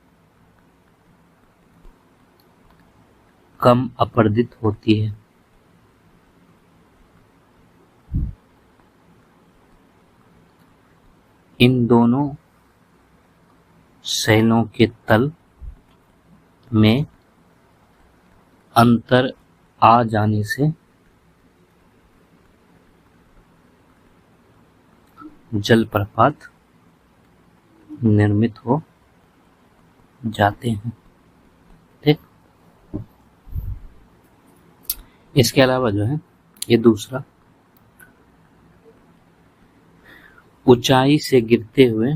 कम अपरदित होती है। इन दोनों सेलों के तल में अंतर आ जाने से जलप्रपात निर्मित हो जाते हैं, ठीक। इसके अलावा जो है ये दूसरा, ऊंचाई से गिरते हुए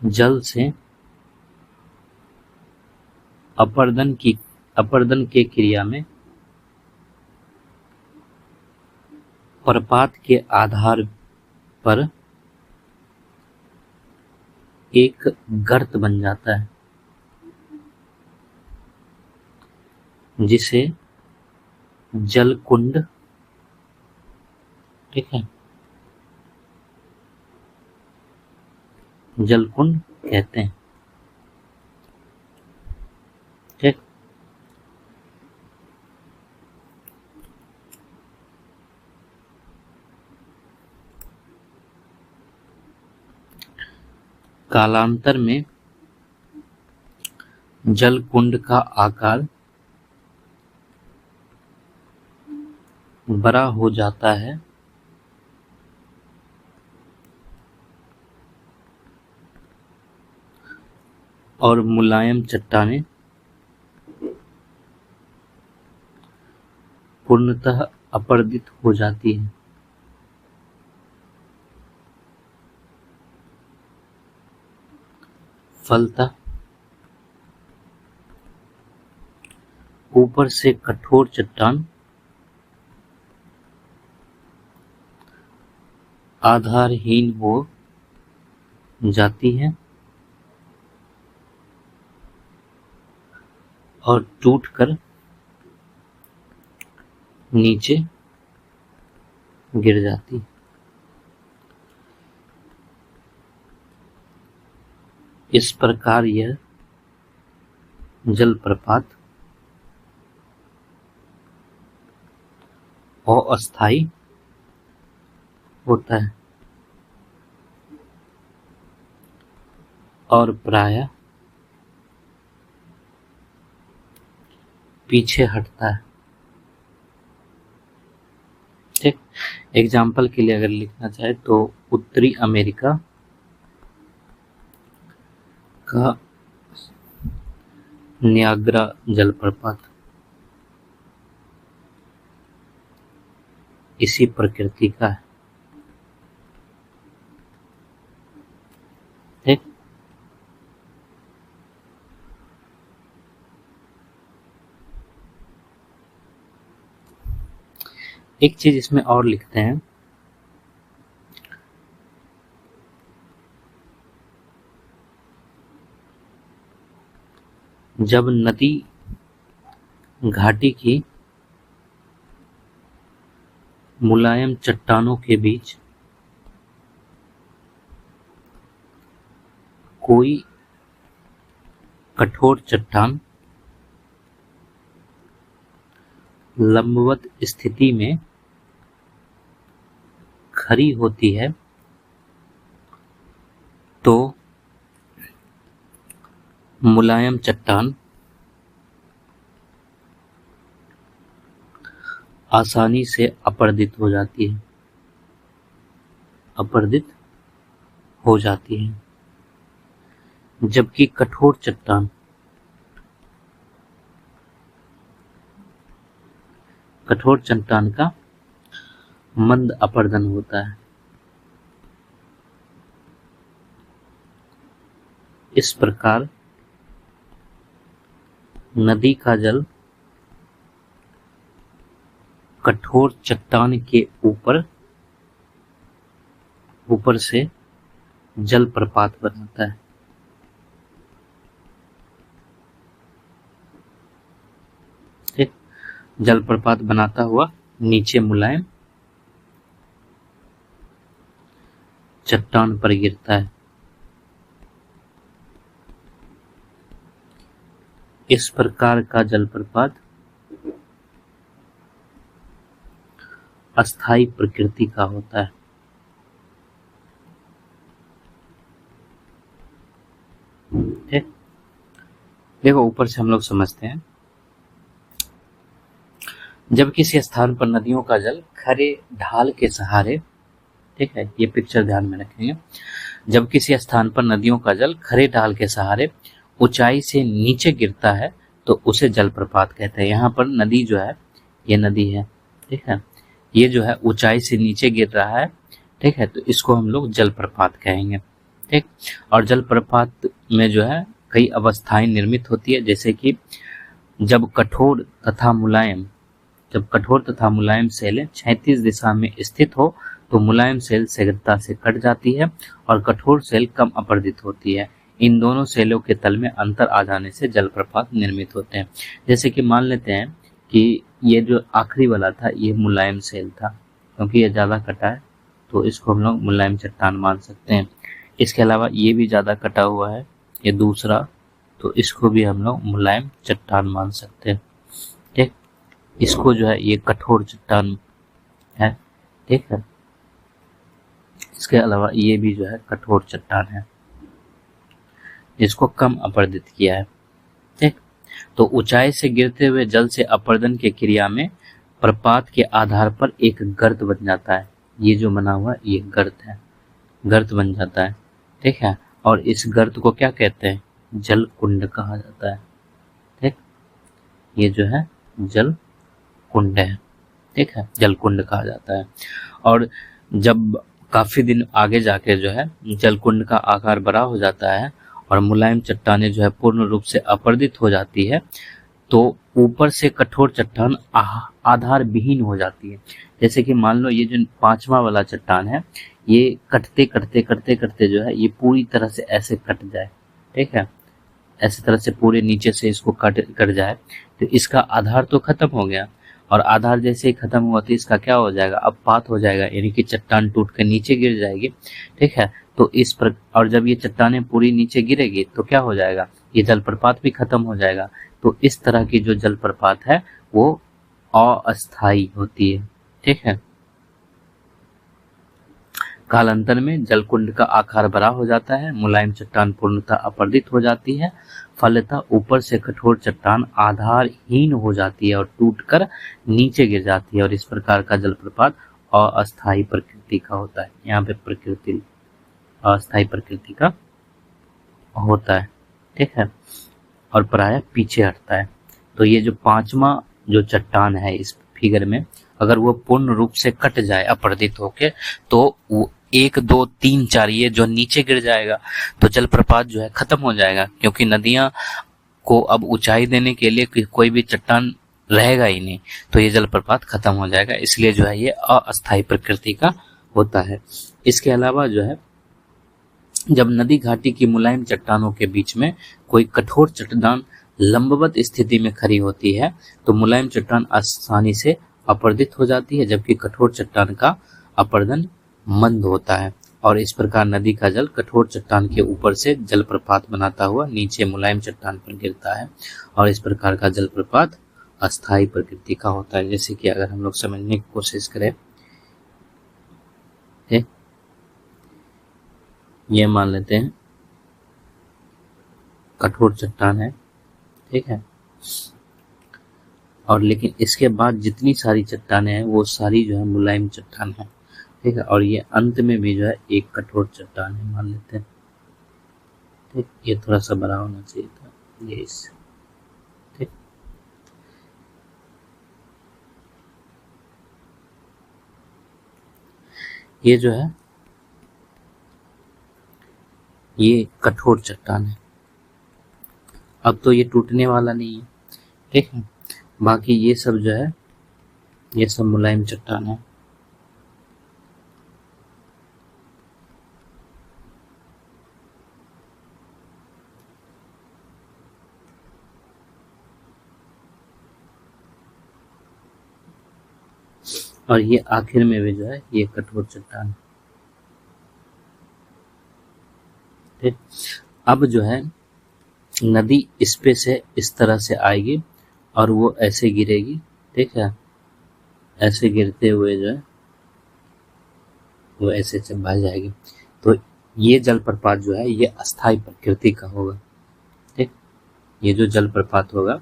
जल से अपरदन के क्रिया में प्रपात के आधार पर एक गर्त बन जाता है जिसे जल कुंड, ठीक है, जल कुंड कहते हैं। ठीक, कालांतर में जल कुंड का आकार बड़ा हो जाता है और मुलायम चट्टानें पूर्णतः अपरदित हो जाती हैं। फलतः ऊपर से कठोर चट्टान आधारहीन हो जाती है और टूटकर नीचे गिर जाती है। इस प्रकार यह जलप्रपात अस्थायी होता है और प्रायः पीछे हटता है। ठीक, एग्जाम्पल के लिए अगर लिखना चाहे तो उत्तरी अमेरिका का नियाग्रा जलप्रपात इसी प्रकृति का है। ठीक, एक चीज इसमें और लिखते हैं, जब नदी घाटी की मुलायम चट्टानों के बीच कोई कठोर चट्टान लंबवत स्थिति में खड़ी होती है तो मुलायम चट्टान आसानी से अपरदित हो जाती है, अपरदित हो जाती है, जबकि कठोर चट्टान का मंद अपरदन होता है। इस प्रकार नदी का जल कठोर चट्टान के ऊपर से जलप्रपात बनाता है। ठीक, जलप्रपात बनाता हुआ नीचे मुलायम चट्टान पर गिरता है। इस प्रकार का जलप्रपात अस्थायी प्रकृति का होता है। ठीक, देखो ऊपर से हम लोग समझते हैं, जब किसी स्थान पर नदियों का जल खरे ढाल के सहारे, ठीक है, ये पिक्चर ध्यान में रखेंगे, जब किसी स्थान पर नदियों का जल खरे ढाल के सहारे ऊंचाई से नीचे गिरता है तो उसे जलप्रपात कहते हैं। यहाँ पर नदी जो है, ये नदी है, ठीक है, ये जो है ऊंचाई से नीचे गिर रहा है, ठीक है, तो इसको हम लोग जलप्रपात कहेंगे। ठीक, और जलप्रपात में जो है कई अवस्थाएं निर्मित होती है, जैसे कि जब कठोर तथा मुलायम सेलें क्षैतिज दिशा में स्थित हो तो मुलायम सेल शीघ्रता से कट जाती है और कठोर सेल कम अपरदित होती है। इन दोनों सेलों के तल में अंतर आ जाने से जलप्रपात निर्मित होते हैं। जैसे कि मान लेते हैं कि ये जो आखिरी वाला था ये मुलायम सेल था, क्योंकि ये ज़्यादा कटा है तो इसको हम लोग मुलायम चट्टान मान सकते हैं। इसके अलावा ये भी ज़्यादा कटा हुआ है, ये दूसरा, तो इसको भी हम लोग मुलायम चट्टान मान सकते हैं। ठीक, इसको जो है ये कठोर चट्टान है। ठीक है, इसके अलावा ये भी जो है कठोर चट्टान है, इसको कम अपर्दित किया है। ठीक, तो ऊंचाई से गिरते हुए जल से अपर्दन की क्रिया में प्रपात के आधार पर एक गर्त बन जाता है। ये जो बना हुआ ये गर्त है, गर्त बन जाता है। ठीक है, और इस गर्त को क्या कहते हैं? जल कुंड कहा जाता है। ठीक, ये जो है जल कुंड है। ठीक है, जल कुंड कहा जाता है। और जब काफी दिन आगे जाके जो है जल कुंड का आकार बड़ा हो जाता है और मुलायम चट्टानें जो है पूर्ण रूप से अपर्दित हो जाती है, तो ऊपर से कठोर चट्टान आधार विहीन हो जाती है। जैसे कि मान लो ये जो पांचवा वाला चट्टान है, ये कटते कटते कटते कटते जो है ये पूरी तरह से ऐसे कट जाए। ठीक है, ऐसी तरह से पूरे नीचे से इसको कट जाए, तो इसका आधार तो खत्म हो गया, और आधार जैसे ही खत्म हुआ तो इसका क्या हो जाएगा? अब पात हो जाएगा, यानी कि चट्टान टूट कर नीचे गिर जाएगी। ठीक है, तो और जब ये चट्टानें पूरी नीचे गिरेगी तो क्या हो जाएगा? ये जलप्रपात भी खत्म हो जाएगा। तो इस तरह की जो जलप्रपात है वो अस्थायी होती है। ठीक है, कालांतर में जलकुंड का आकार बड़ा हो जाता है, मुलायम चट्टान पूर्णतः अपर्दित हो जाती है, फलतः ऊपर से कठोर चट्टान आधारहीन हो जाती है और टूटकर नीचे गिर जाती है, और इस प्रकार का जलप्रपात अस्थायी प्रकृति का होता है। यहाँ पे प्रकृति अस्थायी प्रकृति का होता है। ठीक है, और प्रायः पीछे हटता है। तो ये जो पांचवा जो चट्टान है इस फिगर में, अगर वो पूर्ण रूप से कट जाए अपर्दित होके, तो वो 1 2 3 4 ये जो नीचे गिर जाएगा, तो जलप्रपात जो है खत्म हो जाएगा, क्योंकि नदियां को अब ऊंचाई देने के लिए कोई भी चट्टान रहेगा ही नहीं, तो ये जलप्रपात खत्म हो जाएगा। इसलिए जो है ये अस्थायी प्रकृति का होता है। इसके अलावा जो है जब नदी घाटी की मुलायम चट्टानों के बीच में कोई कठोर चट्टान लंबवत स्थिति में खड़ी होती है, तो मुलायम चट्टान आसानी से अपर्दित हो जाती है, जबकि कठोर चट्टान का अपर्दन मंद होता है, और इस प्रकार नदी का जल कठोर चट्टान के ऊपर से जलप्रपात बनाता हुआ नीचे मुलायम चट्टान पर गिरता है, और इस प्रकार का जलप्रपात अस्थायी प्रकृति का होता है। जैसे कि अगर हम लोग समझने की कोशिश करें, ये मान लेते हैं कठोर चट्टान है। ठीक है, और लेकिन इसके बाद जितनी सारी चट्टानें हैं वो सारी जो है मुलायम चट्टान है। ठीक है, और ये अंत में भी जो है एक कठोर चट्टान है मान लेते हैं। ठीक, ये थोड़ा सा बड़ा होना चाहिए था, ये इससे। ठीक, ये जो है ये कठोर चट्टान है। अब तो ये टूटने वाला नहीं है। ठीक है, बाकी ये सब जो है ये सब मुलायम चट्टान है। और ये आखिर में भी जो है ये कठोर चट्टान है। ठीक, अब जो है नदी इस पे से इस तरह से आएगी और वो ऐसे गिरेगी। ठीक है, ऐसे गिरते हुए जो है वो ऐसे से बह जाएगी। तो ये जलप्रपात जो है ये अस्थायी प्रकृति का होगा। ठीक, ये जो जलप्रपात होगा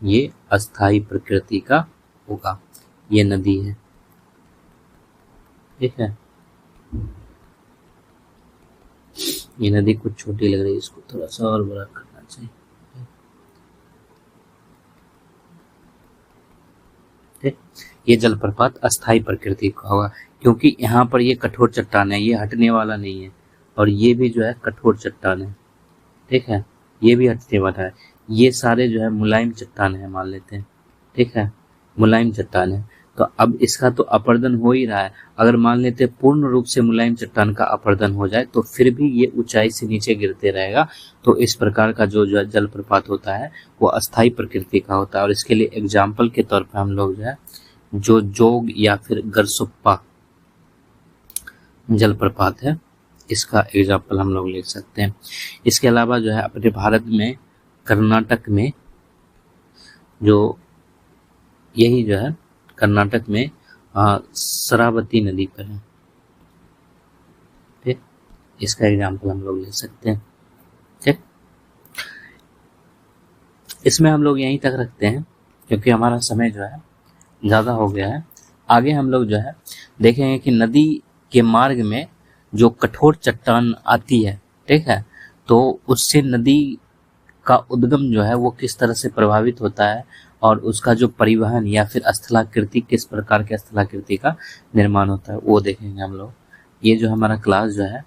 ये अस्थायी प्रकृति का होगा। ये नदी है। ठीक है, ये नदी कुछ छोटी लग रही है, इसको थोड़ा सा और बड़ा करना चाहिए। ठीक, ये जलप्रपात अस्थायी प्रकृति का होगा, क्योंकि यहाँ पर ये कठोर चट्टान है, ये हटने वाला नहीं है, और ये भी जो है कठोर चट्टान है। ठीक है, ये भी हटने वाला है। ये सारे जो है मुलायम चट्टान है मान लेते हैं। ठीक है, मुलायम चट्टान है। तो अब इसका तो अपर्दन हो ही रहा है। अगर मान लेते पूर्ण रूप से मुलायम चट्टान का अपर्दन हो जाए तो फिर भी ये ऊंचाई से नीचे गिरते रहेगा। तो इस प्रकार का जो जलप्रपात होता है वो अस्थायी प्रकृति का होता है। और इसके लिए एग्जाम्पल के तौर पर हम लोग जो है जो जोग या फिर गरसुप्पा जलप्रपात है इसका एग्जाम्पल हम लोग ले सकते हैं। इसके अलावा जो है अपने भारत में कर्नाटक में जो यही जो है कर्नाटक में शरावती नदी पर है, ठीक, इसका एग्जाम्पल हम लोग ले सकते हैं। ठीक, इसमें हम लोग यहीं तक रखते हैं क्योंकि हमारा समय जो है ज़्यादा हो गया है। आगे हम लोग जो है देखेंगे कि नदी के मार्ग में जो कठोर चट्टान आती है, ठीक है, तो उससे नदी का उद्गम जो है वो किस तरह से प्रभावित होता है और उसका जो परिवहन या फिर स्थलाकृति, किस प्रकार के स्थलाकृति का निर्माण होता है वो देखेंगे हम लोग। ये जो हमारा क्लास जो है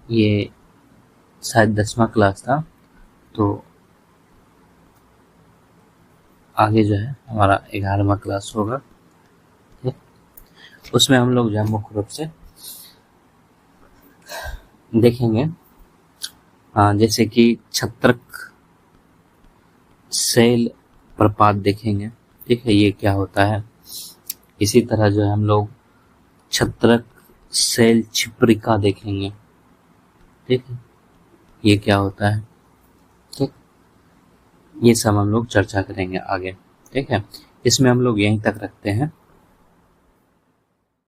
ये शायद 10वां क्लास था, तो आगे जो है हमारा 11वां क्लास होगा। उसमें हम लोग जो है मुख्य रूप से देखेंगे जैसे कि छत्रक शैल प्रपात देखेंगे, ठीक है, ये क्या होता है। इसी तरह जो है हम लोग छत्रक शैल क्षिप्रिका देखेंगे, ठीक है, ये क्या होता है। ठीक, ये सब हम लोग चर्चा करेंगे आगे। ठीक है, इसमें हम लोग यहीं तक रखते हैं।